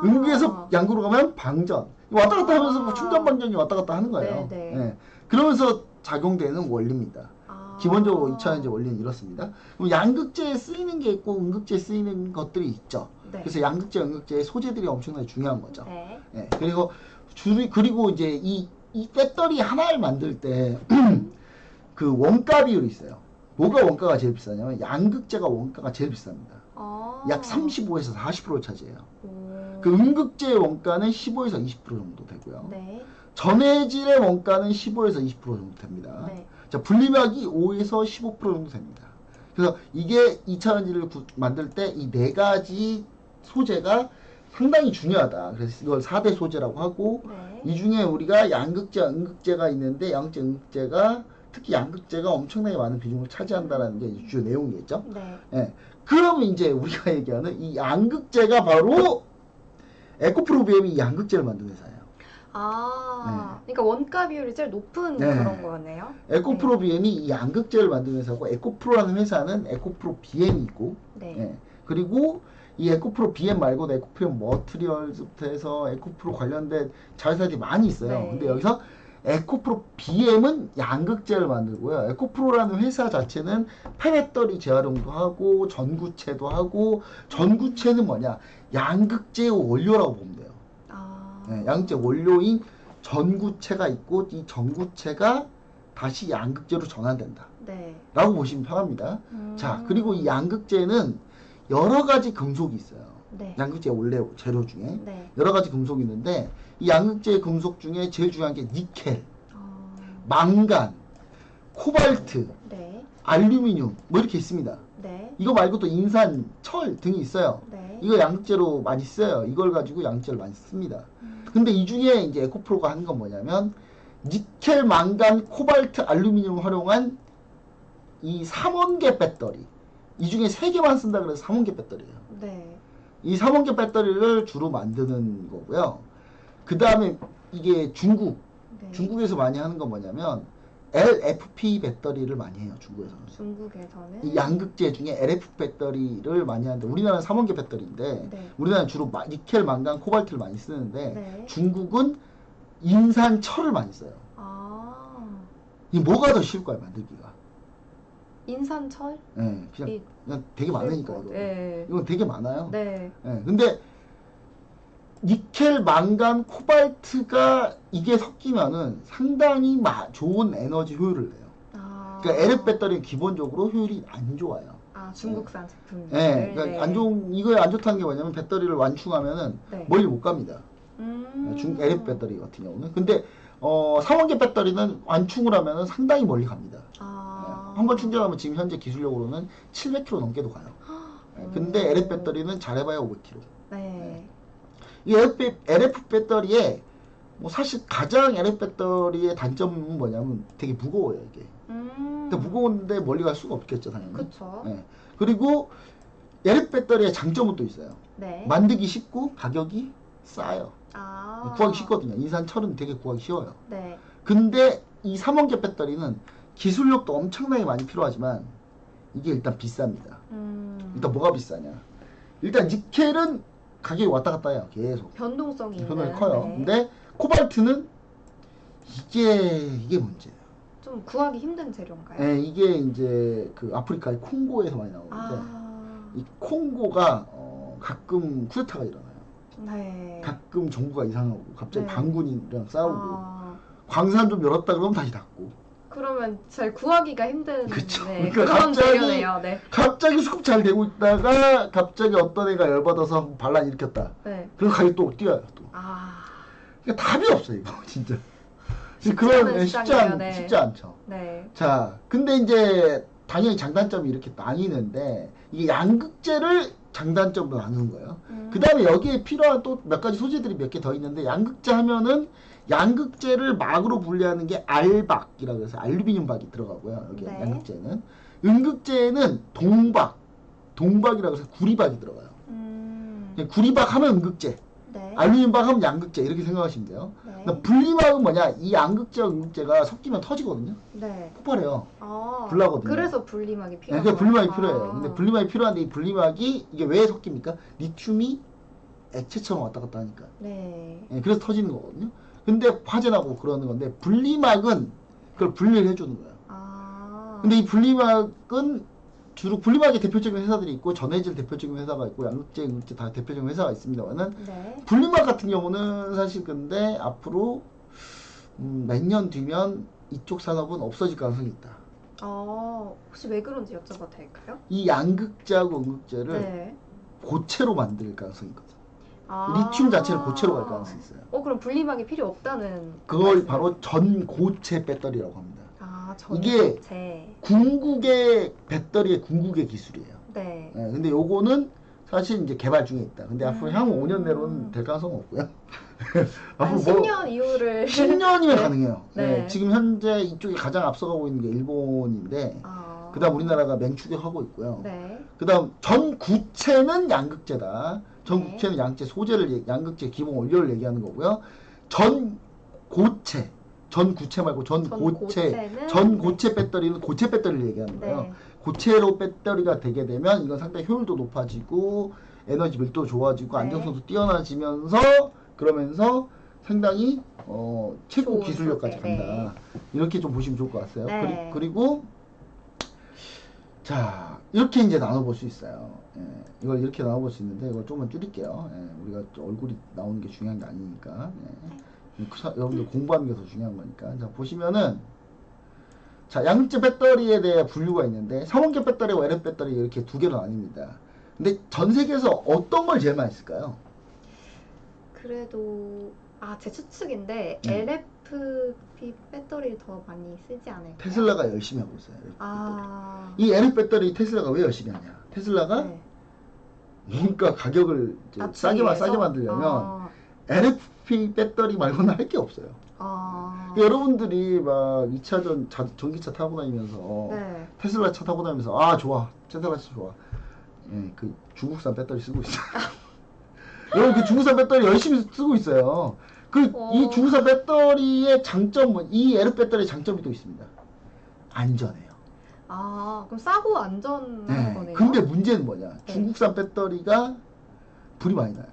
음극에서 양극으로 가면 방전, 왔다 갔다 하면서 뭐 충전 방전이 왔다 갔다 하는 거예요. 네. 예. 그러면서 작용되는 원리입니다. 기본적으로 2차 전지 원리는 이렇습니다. 그럼 양극재에 쓰이는 게 있고 음극재에 쓰이는 것들이 있죠. 네. 그래서 양극재, 음극재의 소재들이 엄청나게 중요한 거죠. 네. 예, 그리고 이제 이 배터리 하나를 만들 때 그 원가 비율이 있어요. 뭐가 원가가 제일 비싸냐면 양극재가 원가가 제일 비쌉니다. 약 35에서 40%를 차지해요. 그 음극재의 원가는 15에서 20% 정도 되고요. 네. 전해질의 원가는 15에서 20% 정도 됩니다. 네. 자, 분리막이 5에서 15% 정도 됩니다. 그래서 이게 2차 전지를 만들 때 이 네 가지 소재가 상당히 중요하다. 그래서 이걸 4대 소재라고 하고 네. 이 중에 우리가 양극재, 음극재가 있는데 양극재, 음극재가 특히 양극재가 엄청나게 많은 비중을 차지한다는 게 주요 내용이겠죠. 네. 예. 그러면 이제 우리가 얘기하는 이 양극재가 바로 에코프로비엠이 양극재를 만든 회사예요. 그러니까 원가 비율이 제일 높은 네. 그런 거네요. 에코프로비엠이 이 양극재를 만든 회사고 에코프로라는 회사는 에코프로비엠이 있고 네. 예. 그리고 이 에코프로비엠 말고도 에코프로 머티리얼즈부터 해서 에코프로 관련된 자회사들이 많이 있어요. 네. 근데 여기서 에코프로비엠은 양극재를 만들고요. 에코프로라는 회사 자체는 폐배터리 재활용도 하고 전구체도 하고 전구체는 뭐냐? 양극재의 원료라고 보면 돼요. 네, 양극재 원료인 전구체가 있고 이 전구체가 다시 양극재로 전환된다. 네. 라고 보시면 편합니다. 자, 그리고 이 양극재는 여러 가지 금속이 있어요. 네. 양극재 원래 재료 중에 네. 여러 가지 금속이 있는데 이 양극재 금속 중에 제일 중요한 게 니켈, 망간, 코발트, 네. 알루미늄 뭐 이렇게 있습니다. 네. 이거 말고 또 인산, 철 등이 있어요. 네. 이거 양극재로 많이 써요. 이걸 가지고 양극재를 많이 씁니다. 근데 이 중에 이제 에코프로가 하는 건 뭐냐면 니켈, 망간, 코발트, 알루미늄을 활용한 이 3원계 배터리. 이 중에 3개만 쓴다 그래서 3원계 배터리예요. 네. 이 3원계 배터리를 주로 만드는 거고요. 그 다음에 이게 네. 중국에서 많이 하는 건 뭐냐면 LFP 배터리를 많이 해요. 중국에서는. 중국에서는 이 양극재 중에 LFP 배터리를 많이 하는데 우리나라는 3원계 배터리인데 네. 우리나라는 주로 니켈, 망간, 코발트를 많이 쓰는데 네. 중국은 인산, 철을 많이 써요. 이 뭐가 더 쉬울까요, 만들기가? 인산철? 네, 그냥 되게 많으니까 이거. 네. 이건 되게 많아요. 네. 근데 니켈, 망간, 코발트가 이게 섞이면은 상당히 좋은 에너지 효율을 내요. 그러니까 LF 배터리는 기본적으로 효율이 안 좋아요. 중국산 제품. 네, 그러니까 이거에 안 좋다는 게 뭐냐면 배터리를 완충하면은 네. 멀리 못 갑니다. LF 배터리 같은 경우는. 근데 3원계 배터리는 완충을 하면은 상당히 멀리 갑니다. 한 번 충전하면 지금 현재 기술력으로는 700km 넘게도 가요. 근데 LF 배터리는 잘해봐야 500km. 네. 이 LF 배터리에 뭐 사실 가장 LF 배터리의 단점은 뭐냐면 되게 무거워요, 이게. 근데 무거운데 멀리 갈 수가 없겠죠, 당연히. 그쵸. 네. 그리고 LF 배터리의 장점은 또 있어요. 네. 만들기 쉽고 가격이 싸요. 구하기 쉽거든요. 인산, 철은 되게 구하기 쉬워요. 네. 근데 이 3원계 배터리는 기술력도 엄청나게 많이 필요하지만 이게 일단 비쌉니다. 일단 뭐가 비싸냐? 일단 니켈은 가격이 왔다 갔다 해요. 계속. 변동성이 변동이 있는. 커요. 네. 근데 코발트는 이게 문제예요. 좀 구하기 힘든 재료인가요? 예, 이게 이제 그 아프리카의 콩고에서 많이 나오는데 이 콩고가 가끔 쿠데타가 일어나요. 네. 가끔 정부가 이상하고 갑자기 네. 반군이랑 싸우고 아, 광산 좀 열었다 그러면 다시 닫고 그러면 잘 구하기가 힘든 그쵸. 네, 그러니까 그런 갑자기- 재료네요. 네. 갑자기 수급 잘 되고 있다가 갑자기 어떤 애가 열받아서 반란 일으켰다. 네. 그럼 가격이 또 뛰어요. 또. 아, 그러니까 답이 없어요 이거 진짜. 쉽지 그런 않은 쉽지 시장이에요. 네. 쉽지 않죠. 네. 자, 근데 이제 당연히 장단점이 이렇게 나뉘는데 이게 양극재를 장단점으로 나누는 거예요. 그 다음에 여기에 필요한 또 몇 가지 소재들이 몇 개 더 있는데 양극재 하면은 양극재를 막으로 분리하는 게 알박이라고 해서 알루미늄 박이 들어가고요. 여기 네. 양극재는 음극재는 동박이라고 해서 구리박이 들어가요. 그냥 구리박 하면 음극재, 네. 알루미늄 박 하면 양극재 이렇게 생각하시면 돼요. 네. 그러니까 분리막은 뭐냐? 이 양극재와 음극재가 섞이면 터지거든요. 네. 폭발해요. 아, 불나거든요. 그래서 분리막이 네, 필요해요. 그러니까 분리막이 필요해요. 근데 분리막이 필요한데 이 분리막이 이게 왜 섞입니까? 리튬이 액체처럼 왔다 갔다 하니까. 네. 예, 그래서 터지는 거거든요. 근데 화재 나고 그러는 건데 분리막은 그걸 분리를 해주는 거예요. 아. 근데 이 분리막은 주로 분리막의 대표적인 회사들이 있고 전해질 대표적인 회사가 있고 양극재, 음극재 다 대표적인 회사가 있습니다만은 네. 분리막 같은 경우는 사실 근데 앞으로 몇 년 뒤면 이쪽 산업은 없어질 가능성이 있다. 혹시 왜 그런지 여쭤봐도 될까요? 이 양극재하고 음극재를 네. 고체로 만들 가능성이 있거든. 아. 리튬 자체를 고체로 갈 가능성이 있어요. 그럼 분리막이 필요 없다는 그걸 말씀이세요? 바로 전고체 배터리라고 합니다. 이게 이게 궁극의 배터리의 궁극의 기술이에요. 네. 예, 근데 요거는 사실 이제 개발 중에 있다. 근데 앞으로 향후 5년 내로는 될 가능성은 없고요. 한 10년 이후를 10년이면 네. 가능해요. 네. 네, 지금 현재 이쪽이 가장 앞서가고 있는 게 일본인데 그다음 우리나라가 맹추격하고 있고요. 네. 그다음 전구체는 양극재다. 네. 전구체는 양극재 소재를 양극재 기본 원료를 얘기하는 거고요. 전구체 말고 전고체 배터리는 고체 배터리를 얘기하는 거예요. 네. 고체로 배터리가 되게 되면 이건 상당히 효율도 높아지고 에너지 밀도 좋아지고 네. 안정성도 뛰어나지면서 그러면서 상당히 최고 좋은 기술력까지 소재, 간다. 이렇게 좀 보시면 좋을 것 같아요. 네. 그리고 자 이렇게 이제 나눠볼 수 있어요. 예, 이걸 이렇게 나눠볼 수 있는데 이걸 조금만 줄일게요. 예, 우리가 얼굴이 나오는 게 중요한 게 아니니까. 여러분들 공부하는 게 더 중요한 거니까. 자 보시면은 자 양극재 배터리에 대해 분류가 있는데 삼원계 배터리와 LF 배터리 이렇게 두 개로 나뉩니다. 근데 전 세계에서 어떤 걸 제일 많이 쓸까요? 그래도 제 추측인데 LFP 배터리를 더 많이 쓰지 않을까요? 테슬라가 열심히 하고 있어요. LF 배터리. 이 LF 배터리 테슬라가 왜 열심히 하냐? 테슬라가 네. 뭔가 가격을 이제 싸게 만들려면 LFP 배터리 말고는 할 게 없어요. 그러니까 여러분들이 막 2차전 전기차 타고 다니면서 네. 테슬라 차 타고 다니면서 좋아 테슬라 차 좋아. 예, 그 중국산 배터리 쓰고 있어요. 여러분 그 중국산 배터리 열심히 쓰고 있어요. 이 중국산 배터리의 장점, 이 LF 배터리의 장점이 또 있습니다. 안전해요. 그럼 싸고 안전한 네. 거네요. 근데 문제는 뭐냐? 네. 중국산 배터리가 불이 많이 나요.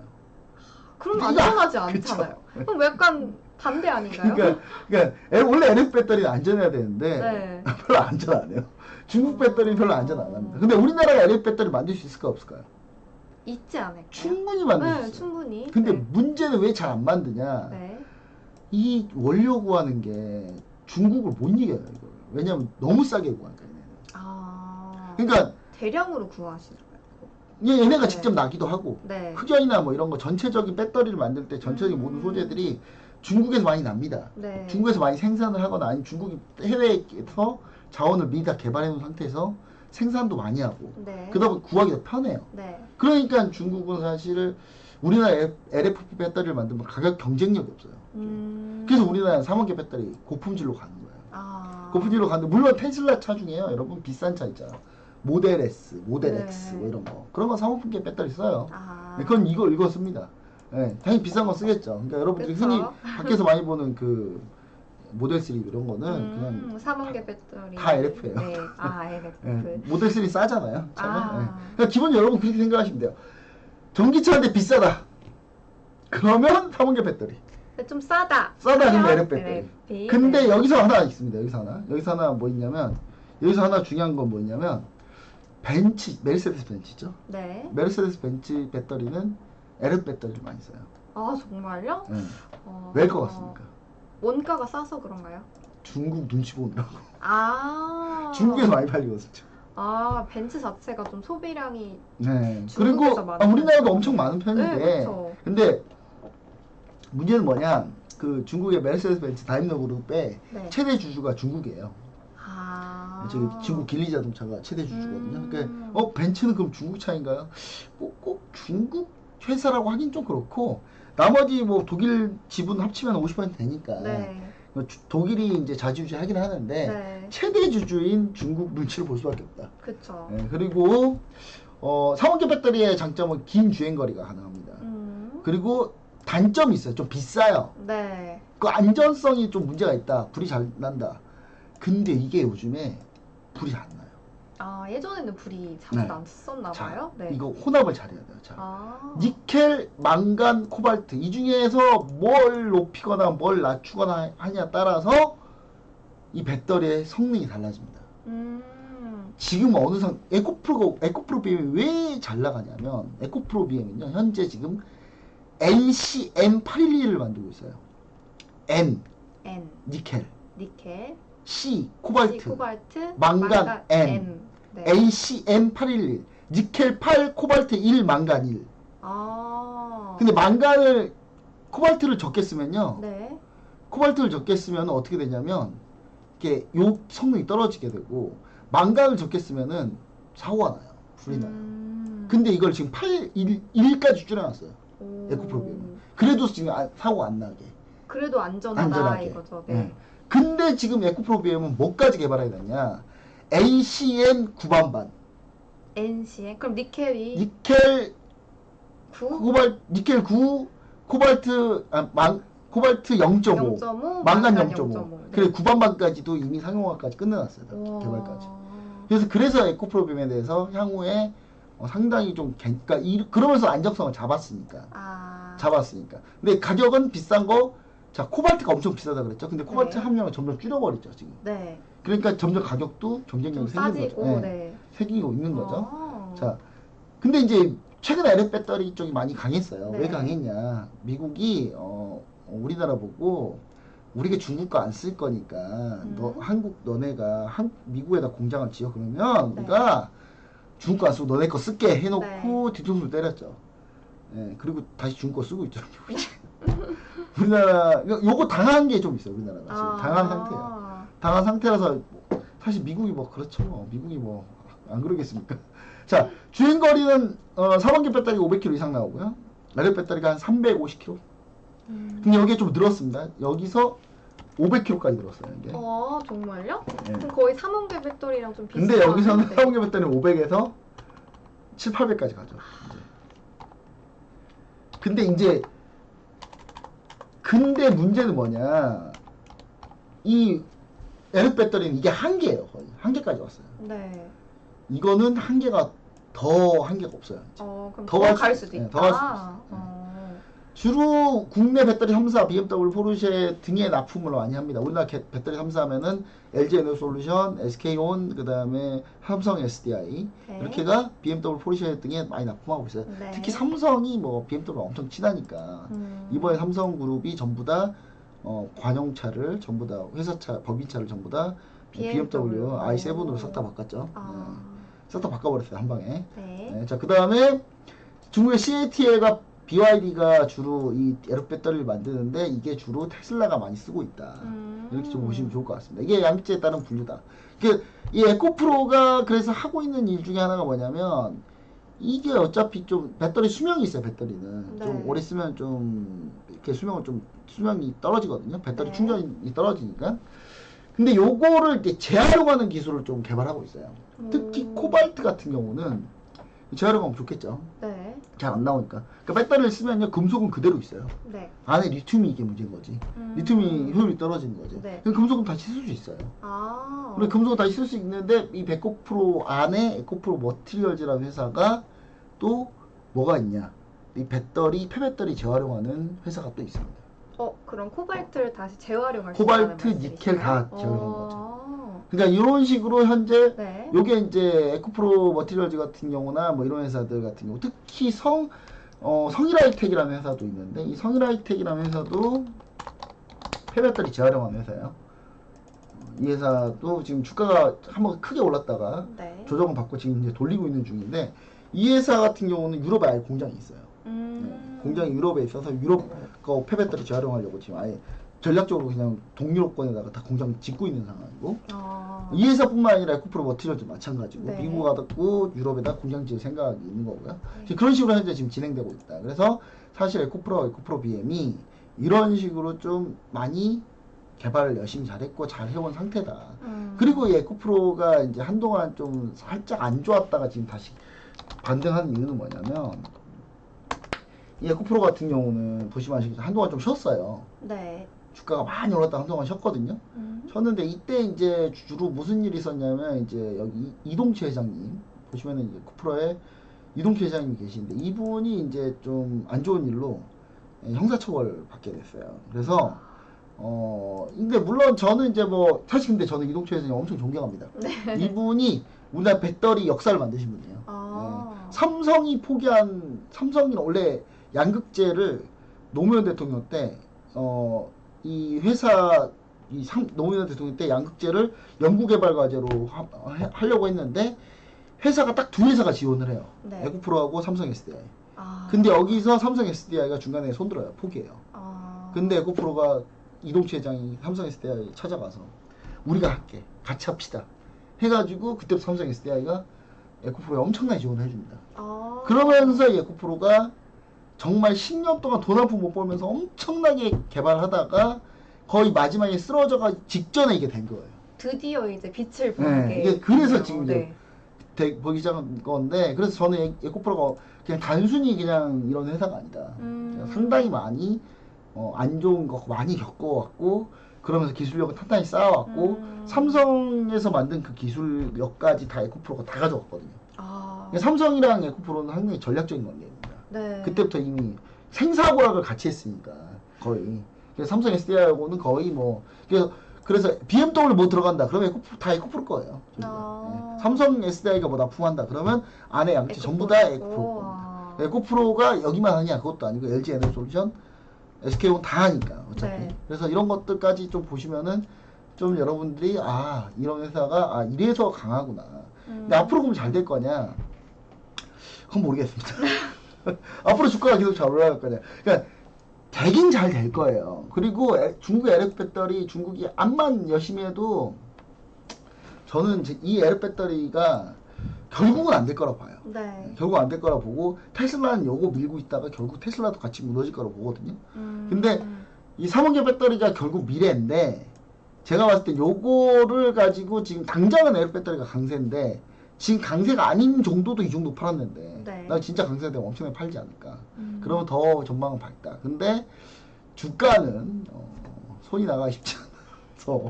그럼 이거- 안전하지 그쵸. 않잖아요. 그럼 약간 반대 아닌가요? 그러니까 원래 LF 배터리는 안전해야 되는데 네. 별로 안전 안 해요. 중국 배터리는 별로 안전 안 합니다. 근데 우리나라가 LF 배터리 만들 수 있을까 없을까요? 있지 않을까요? 충분히 만들 수 네, 있어요. 충분히. 근데 네. 문제는 왜 잘 안 만드냐? 네. 이 원료 구하는 게 중국을 못 이겨요, 이걸. 왜냐면 너무 싸게 구하니까 얘네는. 그러니까 대량으로 구하시나요? 얘네가 네. 직접 나기도 하고 네. 흑연이나 뭐 이런 거 전체적인 배터리를 만들 때 전체적인 모든 소재들이 중국에서 많이 납니다. 네. 중국에서 많이 생산을 하거나 아니면 중국이 해외에서 자원을 미리 다 개발해 놓은 상태에서 생산도 많이 하고 네. 그러다 보니 구하기가 편해요. 네. 그러니까 중국은 사실 우리나라 LFP 배터리를 만들면 가격 경쟁력이 없어요. 그래서 우리나라는 3원계 배터리 고품질로 가는 거예요. 고품질로 가는데 물론 테슬라 차 중에요. 여러분 비싼 차 있잖아. 모델 S, 모델 네. X 뭐 이런 거. 그런 건 3원계 배터리 써요. 아. 그건 이거 씁니다. 예, 당연히 비싼 거 쓰겠죠. 그러니까 여러분들이 그쵸. 흔히 밖에서 많이 보는 그 모델 3 이런 거는 그냥 3원계 배터리. 다 LF예요. 네. 아, LF. 예, 모델 3 싸잖아요. 차는. 아. 예. 그러니까 기본 여러분 그렇게 생각하시면 돼요. 전기차인데 비싸다. 그러면 3원계 배터리. 좀 싸다. 싸다 그러면 그러면 LF 배터리. LFP. 근데 네. 여기서 하나 있습니다. 여기서 하나 뭐 있냐면 여기서 하나 중요한 건 뭐냐면 벤츠 메르세데스 벤츠죠. 네. 메르세데스 벤츠 배터리는 LF 배터리를 많이 써요. 아, 정말요? 예. 왜일 것 같습니까? 원가가 싸서 그런가요? 중국 눈치 보느라고. 아. 중국에서 많이 팔리거든요. 아, 벤츠 자체가 좀 소비량이. 네. 중국에서 그리고 많은 우리나라도 편이죠. 엄청 많은 편인데 네, 그렇죠. 근데 문제는 뭐냐? 그 중국의 메르세데스 벤츠 다임러 그룹의 네. 최대 주주가 중국이에요. 아. 저기 중국 길리 자동차가 최대 주주거든요. 음. 그러니까 벤츠는 그럼 중국 차인가요? 꼭 중국 회사라고 하긴 좀 그렇고 나머지 뭐 독일 지분 합치면 50% 되니까 네. 독일이 이제 자주주하긴 하는데 네. 최대 주주인 중국 눈치를 볼 수밖에 없다. 그쵸. 예, 그리고 3원계 배터리의 장점은 긴 주행 거리가 가능합니다. 그리고 단점이 있어요. 좀 비싸요. 네. 그 안전성이 좀 문제가 있다. 불이 잘 난다. 근데 이게 요즘에 불이 안 나요. 아, 예전에는 불이 자주 네. 났었나 자, 봐요. 네. 이거 혼합을 잘해야 돼요. 자, 아. 니켈, 망간, 코발트 이 중에서 뭘 높이거나 뭘 낮추거나 하냐에 따라서 이 배터리의 성능이 달라집니다. 지금 어느 에코프로 BM이 왜 잘 나가냐면 에코프로 BM은요 현재 지금 NCM811을 만들고 있어요. N N. 니켈, 니켈. C 코발트, C, 코발트. 망간, M. 네. NCM811 니켈 8 코발트 1 망간 1. 아. 근데 망간을 코발트를 적게 쓰면요. 네. 코발트를 적게 쓰면 어떻게 되냐면 이게 요 성능이 떨어지게 되고 망간을 적게 쓰면은 사고가 나요. 불이 나요. 근데 이걸 지금 1까지 줄여놨어요. 오. 에코프로 BM은. 그래도 지금 사고가 안 나게. 그래도 안전하다 안전하게. 이거죠. 네. 네. 근데 지금 에코프로 BM은 뭐까지 개발하게 됐냐? NCM 9반반. NCM. 그럼 니켈이 니켈 9? 니켈 9, 코발트 0.5, 0.5, 망간 망간 0.5. 0.5. 그리고 9반반까지도 이미 상용화까지 끝내놨어요. 다 우와. 개발까지. 그래서 에코프로빔에 대해서 향후에 상당히 좀 그러니까 그러면서 안정성을 잡았으니까. 아. 근데 가격은 비싼 거. 자, 코발트가 엄청 비싸다 그랬죠. 근데 코발트 네. 함량을 점점 줄여버리죠 지금. 네. 그러니까 점점 가격도 좀 경쟁력이 생기는 싸지고. 거죠. 네. 생기고 있는 거죠. 아. 자, 근데 이제 최근에 LF 배터리 쪽이 많이 강했어요. 네. 왜 강했냐? 미국이 우리나라 보고 우리가 중국 거 안 쓸 거니까 너네가 미국에다 공장을 지어 그러면 네. 우리가 중국 거 안 쓰고 너네 거 쓸게 해놓고 네. 뒤통수를 때렸죠. 예, 그리고 다시 중국 거 쓰고 있죠. 우리나라 요거 당한 게 좀 있어요. 우리나라가 지금 당한 상태예요. 당한 상태라서 사실 미국이 뭐 그렇죠. 미국이 뭐 안 그러겠습니까? 자, 주행 거리는 3원기 배터리가 500km 이상 나오고요. LF 배터리가 한 350km. 근데 여기에 좀 늘었습니다. 여기서 500km까지 늘었어요. 이게. 정말요? 네. 그럼 거의 3원계 배터리랑 좀 비슷한. 근데 여기서는 3원기 배터리는 500에서 7, 800까지 가죠. 근데 문제는 뭐냐? 이 LF 배터리는 이게 한계예요. 거의 한계까지 왔어요. 네. 이거는 한계가 더 한계가 없어요. 그럼 더 더 갈 갈 수- 수도 네, 있다. 더 갈 수도 있어요. 주로 국내 배터리 3사, BMW, 포르쉐 등에 납품을 많이 합니다. 우리나라 배터리 3사하면은 LG 에너솔루션, SK온, 그 다음에 삼성 SDI 네. 이렇게가 BMW, 포르쉐 등에 많이 납품하고 있어요. 네. 특히 삼성이 뭐 BMW가 엄청 친하니까 이번에 삼성그룹이 전부 다 관용차를 전부 다 회사차, 법인차를 전부 다 BMW i7으로 싹 다 바꿨죠. 싹 다 바꿔버렸어요 한 방에. 네. 네, 자, 그 다음에 중국의 CATL과 BYD가 주로 이 LF 배터리를 만드는데 이게 주로 테슬라가 많이 쓰고 있다. 이렇게 좀 보시면 좋을 것 같습니다. 이게 양극재에 따른 분류다. 이 에코프로가 그래서 하고 있는 일 중에 하나가 뭐냐면 이게 어차피 좀 배터리 수명이 있어요. 배터리는 네. 좀 오래 쓰면 좀 이렇게 수명이 떨어지거든요. 배터리 네. 충전이 떨어지니까. 근데 요거를 이제 재활용하는 기술을 좀 개발하고 있어요. 특히 코발트 같은 경우는 재활용하면 좋겠죠. 네. 잘 안 나오니까. 그러니까 배터리를 쓰면요, 금속은 그대로 있어요. 네. 안에 리튬이 이게 문제인 거지. 리튬이 효율이 떨어지는 거지. 네. 그럼 금속은 다시 쓸 수 있어요. 아. 우리 금속은 다시 쓸 수 있는데 이 에코프로 안에 에코프로 머티리얼즈라는 회사가 또 뭐가 있냐? 이 배터리, 폐배터리 재활용하는 회사가 또 있습니다. 그럼 코발트를 다시 재활용할 수 있다는 코발트, 니켈 다 재활용한 거죠. 어. 그러니까 이런 식으로 현재 네. 요게 이제 에코프로 머티리얼즈 같은 경우나 뭐 이런 회사들 같은 경우, 특히 성일하이텍이라는 회사도 있는데, 이 성일하이텍이라는 회사도 폐배터리 재활용하는 회사예요. 이 회사도 지금 주가가 한번 크게 올랐다가 네. 조정을 받고 지금 이제 돌리고 있는 중인데, 이 회사 같은 경우는 유럽에 아예 공장이 있어요. 네, 공장이 유럽에 있어서 유럽 거 폐배터리 재활용하려고 지금 아예 전략적으로 그냥 동유럽권에다가 다 공장 짓고 있는 상황이고, 아. 이 회사뿐만 아니라 에코프로 머티리얼도 마찬가지고, 네. 미국 가고 유럽에다 공장 지을 생각이 있는 거고요. 지금 그런 식으로 현재 지금 진행되고 있다. 그래서 사실 에코프로 BM이 이런 식으로 좀 많이 개발을 열심히 잘했고 잘 해온 상태다. 그리고 이 에코프로가 이제 한동안 좀 살짝 안 좋았다가 지금 다시 반등하는 이유는 뭐냐면, 이 에코프로 같은 경우는 보시면 아시겠지만 한동안 좀 쉬었어요. 네. 주가가 많이 올랐다 한동안 쉬었거든요. 쉬었는데 이때 이제 주로 무슨 일이 있었냐면, 이제 여기 이동채 회장님 보시면은 이제 에코프로에 이동채 회장님이 계시는데, 이분이 이제 좀 안 좋은 일로 형사처벌 받게 됐어요. 그래서 근데 물론 저는 이제 뭐 사실 근데 저는 이동채 회장님 엄청 존경합니다. 네. 이분이 우리나라 배터리 역사를 만드신 분이에요. 아. 삼성이 원래 양극재를 노무현 대통령 때 이 회사 노무현 대통령 때 양극재를 연구개발 과제로 하려고 했는데, 회사가 딱 두 회사가 지원을 해요. 네. 에코프로하고 삼성 SDI. 아. 근데 여기서 삼성 SDI가 중간에 손들어요. 포기해요. 아. 근데 에코프로가 이동채 회장이 삼성 SDI 찾아가서 우리가 할게, 같이 합시다 해가지고, 그때부터 삼성 SDI가 에코프로에 엄청나게 지원을 해줍니다. 아. 그러면서 이 에코프로가 정말 10년 동안 돈 한 푼 못 벌면서 엄청나게 개발하다가 거의 마지막에 쓰러져가 직전에 이게 된 거예요. 드디어 이제 빛을 네, 보게. 이게 그래서 됐네요. 지금 네. 보기 시작한 건데, 그래서 저는 에코프로가 그냥 단순히 그냥 이런 회사가 아니다. 상당히 많이 안 좋은 거 많이 겪어왔고, 그러면서 기술력을 탄탄히 쌓아왔고, 삼성에서 만든 그 기술력까지 다 에코프로가 다 가져갔거든요. 아. 삼성이랑 에코프로는 상당히 전략적인 관계입니다. 네. 그때부터 이미 생사고락을 같이 했으니까 거의. 그래서 삼성 SDI하고는 거의 뭐, 그래서 BMW 뭐 들어간다 그러면 다 에코프로 거예요. 아. 네. 삼성 SDI가 뭐 납품한다 그러면 안에 양치 전부 다 에코프로 겁니다. 에코프로가 여기만 하냐 그것도 아니고, LG 에너솔루션, SK온 다 하니까 어차피. 네. 그래서 이런 것들까지 좀 보시면은 좀 여러분들이 이런 회사가 이래서 강하구나. 근데 앞으로 그럼 잘 될 거냐? 그건 모르겠습니다. 앞으로 주가가 계속 잘 올라갈 거냐? 그러니까 되긴 잘 될 거예요. 그리고 중국 LF 배터리, 중국이 암만 열심히 해도 저는 이 LF 배터리가 결국은 안 될 거라고 봐요. 네. 결국 안 될 거라고 보고, 테슬라는 요거 밀고 있다가 결국 테슬라도 같이 무너질 거라고 보거든요. 근데 이 삼원계 배터리가 결국 미래인데, 제가 봤을 때 요거를 가지고 지금 당장은 LF 배터리가 강세인데, 지금 강세가 아닌 정도도 이 정도 팔았는데, 네. 나 진짜 강세가 되면 엄청나게 팔지 않을까. 그러면 더 전망은 밝다. 근데 주가는 손이 나가기 쉽지 않아서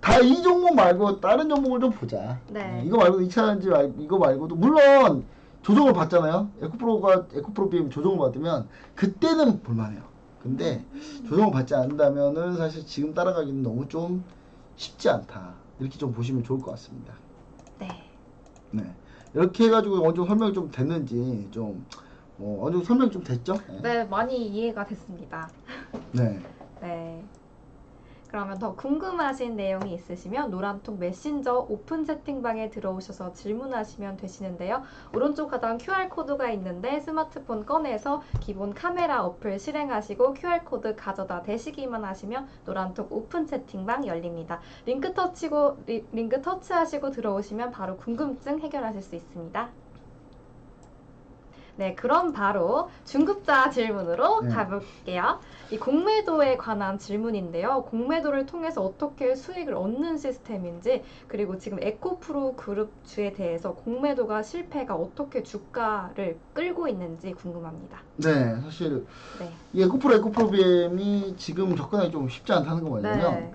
다 이 종목 말고 다른 종목을 좀 보자. 네. 이거 말고 2차전지 말고 이거 말고도 물론 조정을 받잖아요. 에코프로 BM 조정을 받으면 그때는 볼만해요. 근데 조정을 받지 않는다면은 사실 지금 따라가기는 너무 좀 쉽지 않다. 이렇게 좀 보시면 좋을 것 같습니다. 네. 네. 이렇게 해가지고 어느 정도 설명이 좀 됐는지 어느 정도 설명이 좀 됐죠? 네, 많이 이해가 됐습니다. 네. 네. 그러면 더 궁금하신 내용이 있으시면 노란톡 메신저 오픈 채팅방에 들어오셔서 질문하시면 되시는데요. 오른쪽 하단 QR코드가 있는데 스마트폰 꺼내서 기본 카메라 어플 실행하시고 QR코드 가져다 대시기만 하시면 노란톡 오픈 채팅방 열립니다. 링크 터치하시고 들어오시면 바로 궁금증 해결하실 수 있습니다. 네, 그럼 바로 중급자 질문으로 네. 가볼게요. 이 공매도에 관한 질문인데요. 공매도를 통해서 어떻게 수익을 얻는 시스템인지, 그리고 지금 에코프로 그룹주에 대해서 공매도가 실패가 어떻게 주가를 끌고 있는지 궁금합니다. 네, 사실 네. 이 에코프로비엠이 지금 접근하기 좀 쉽지 않다는 거 뭐냐면 네.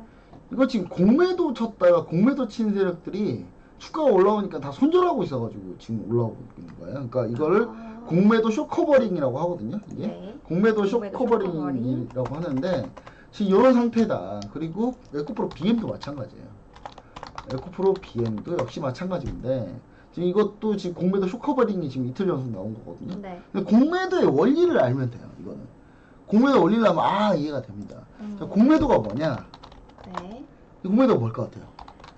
이거 지금 공매도 쳤다가 공매도 친 세력들이 주가가 올라오니까 다 손절하고 있어가지고 지금 올라오고 있는 거예요. 그러니까 이거를 아. 공매도 쇼커버링이라고 하거든요. 이게 네. 공매도 공매도 쇼커버링이라고 하는데 지금 이런 상태다. 그리고 에코프로 BM도 마찬가지예요. 에코프로 BM도 역시 마찬가지인데 지금 이것도 지금 공매도 쇼커버링이 지금 이틀 연속 나온 거거든요. 네. 근데 공매도의 원리를 알면 돼요. 이거는 공매도 원리를 하면 이해가 됩니다. 자, 공매도가 뭐냐? 네. 이 공매도가 뭘 것 같아요?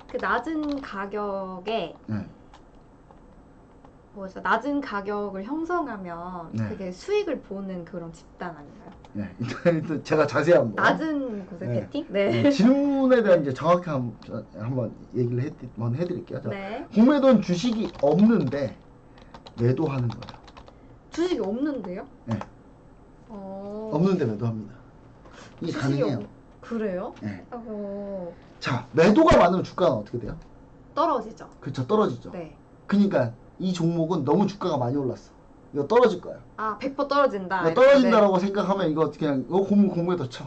그 낮은 가격에 네. 뭐죠? 낮은 가격을 형성하면 네. 그게 수익을 보는 그런 집단 아닌가요? 네. 일단 제가 자세히 한번 낮은 곳에 네. 베팅? 네. 네, 질문에 대한 이제 정확히 한번 얘기를 한번 해드릴게요. 자, 네. 공매도는 주식이 없는데 매도하는 거예요. 주식이 없는데요? 네. 없는 없는데 매도합니다. 이게 가능해요. 그래요? 네. 자, 매도가 많으면 주가는 어떻게 돼요? 떨어지죠. 그렇죠, 떨어지죠. 네. 그러니까 이 종목은 너무 주가가 많이 올랐어. 이거 떨어질 거야. 100% 떨어진다. 이거 떨어진다라고 생각하면 이거 그냥 이거 공매도 쳐.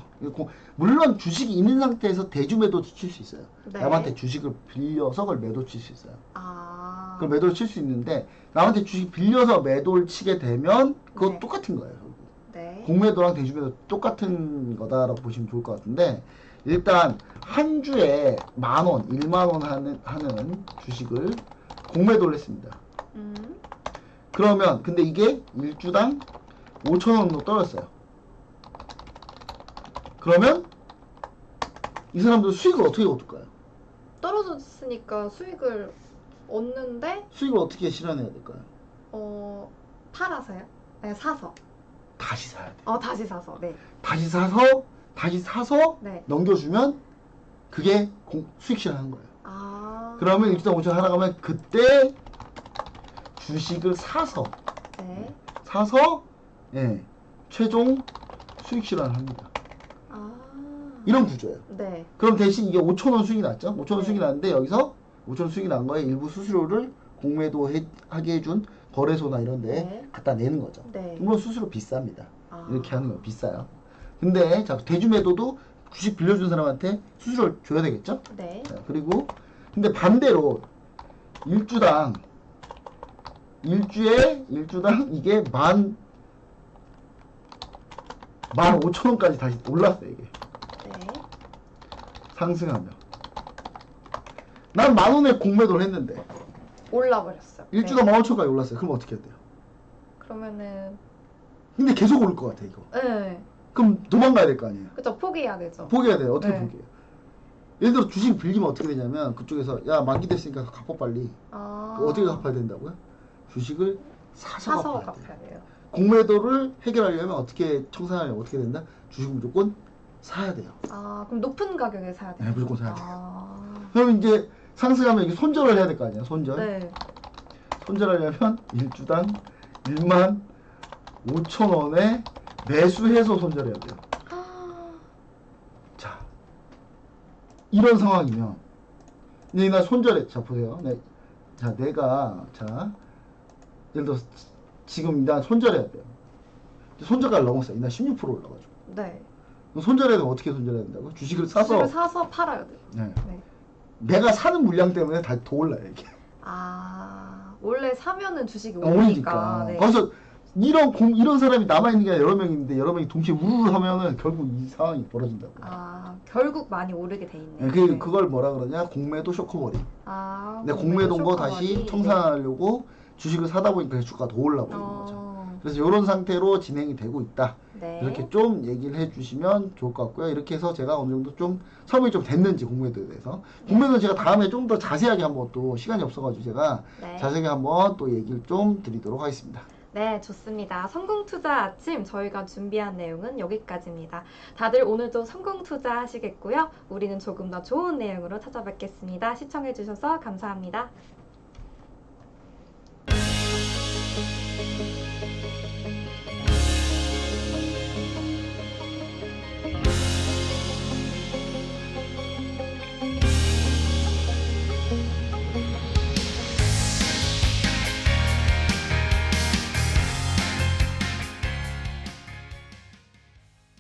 물론 주식이 있는 상태에서 대주매도 칠 수 있어요. 네. 남한테 주식을 빌려서 그걸 매도 칠 수 있어요. 그걸 네. 매도를 칠 수 있는데 남한테 주식 빌려서 매도를 치게 되면 그거 네. 똑같은 거예요. 네. 공매도랑 대주매도 똑같은 거다라고 보시면 좋을 것 같은데 일단 한 주에 10,000원, 10,000원 하는 주식을 공매도를 했습니다. 그러면 근데 이게 일주당 5,000원으로 떨어졌어요. 그러면 이 사람들 수익을 어떻게 얻을까요? 떨어졌으니까 수익을 얻는데 수익을 어떻게 실현해야 될까요? 팔아서요? 네, 사서. 다시 사야 돼. 다시 사서. 네. 다시 사서 네. 넘겨주면 그게 수익 실현하는 거예요. 그러면 그러면 일주당 5,000원 하나가면 그때 주식을 사서 네. 예, 최종 수익 실현을 합니다. 이런 구조예요. 네. 그럼 대신 이게 5,000원 수익이 났죠? 5,000원 네. 수익이 났는데 여기서 5,000원 수익이 난 거에 일부 수수료를 공매도 하게 해준 거래소나 이런 데에 네. 갖다 내는 거죠. 네. 물론 수수료 비쌉니다. 이렇게 하는 거예요. 비싸요. 근데 자, 대주매도도 주식 빌려준 사람한테 수수료를 줘야 되겠죠? 네. 자, 그리고 근데 반대로 일주당 이게 15,000원까지 다시 올랐어요. 이게 네. 상승하면 난 10,000원에 공매도를 했는데 올라버렸어요. 일주당 네. 15,000원까지 올랐어요. 그럼 어떻게 해야 돼요? 그러면은 근데 계속 오를 것 같아 이거. 네. 그럼 도망가야 될 거 아니에요. 그쵸, 포기해야 되죠. 포기해야 돼요. 어떻게 네. 포기해요? 예를 들어 주식 빌리면 어떻게 되냐면 그쪽에서 야 만기 됐으니까 갚아 빨리. 어떻게 갚아야 된다고요? 주식을 사서 갚아야 돼요. 돼요. 공매도를 해결하려면 어떻게 청산하려면 어떻게 된다? 주식을 무조건 사야 돼요. 그럼 높은 가격에 사야 돼요? 네, 무조건 사야 돼요. 그럼 이제 상승하면 이게 손절을 해야 될 거 아니에요. 네. 손절하려면 일주당 15,000원에 매수해서 손절해야 돼요. 자, 이런 상황이면 근데 나 손절해. 자, 보세요. 내가 예를 들어 지금 나 손절해야 돼요. 손절가를 넘었어요. 나 16% 올라가지고. 네. 그럼 손절해야 되면 어떻게 손절해야 된다고? 주식을 사서. 주식을 사서 팔아야 돼요. 네. 네. 내가 사는 물량 때문에 더 올라요 이게. 원래 사면은 주식이 오르니까. 오르니까. 네. 거기서 이런 사람이 남아 있는 게 여러 명인데 여러 명이 동시에 우르르 하면은 결국 이 상황이 벌어진다고. 결국 많이 오르게 돼 있네요. 네, 그걸 뭐라 그러냐? 공매도 쇼커버링. 내 공매도인 거 다시 쇼커버리. 청산하려고 주식을 사다 보니까 주가가 더 올라버리는 거죠. 그래서 이런 상태로 진행이 되고 있다. 네. 이렇게 좀 얘기를 해주시면 좋을 것 같고요. 이렇게 해서 제가 어느 정도 좀 설명이 좀 됐는지 공매도에 대해서 공매도는 제가 다음에 좀 더 자세하게 한번 또 시간이 없어가지고 제가 네. 자세하게 한번 또 얘기를 좀 드리도록 하겠습니다. 네, 좋습니다. 성공투자 아침 저희가 준비한 내용은 여기까지입니다. 다들 오늘도 성공투자 하시겠고요. 우리는 조금 더 좋은 내용으로 찾아뵙겠습니다. 시청해주셔서 감사합니다.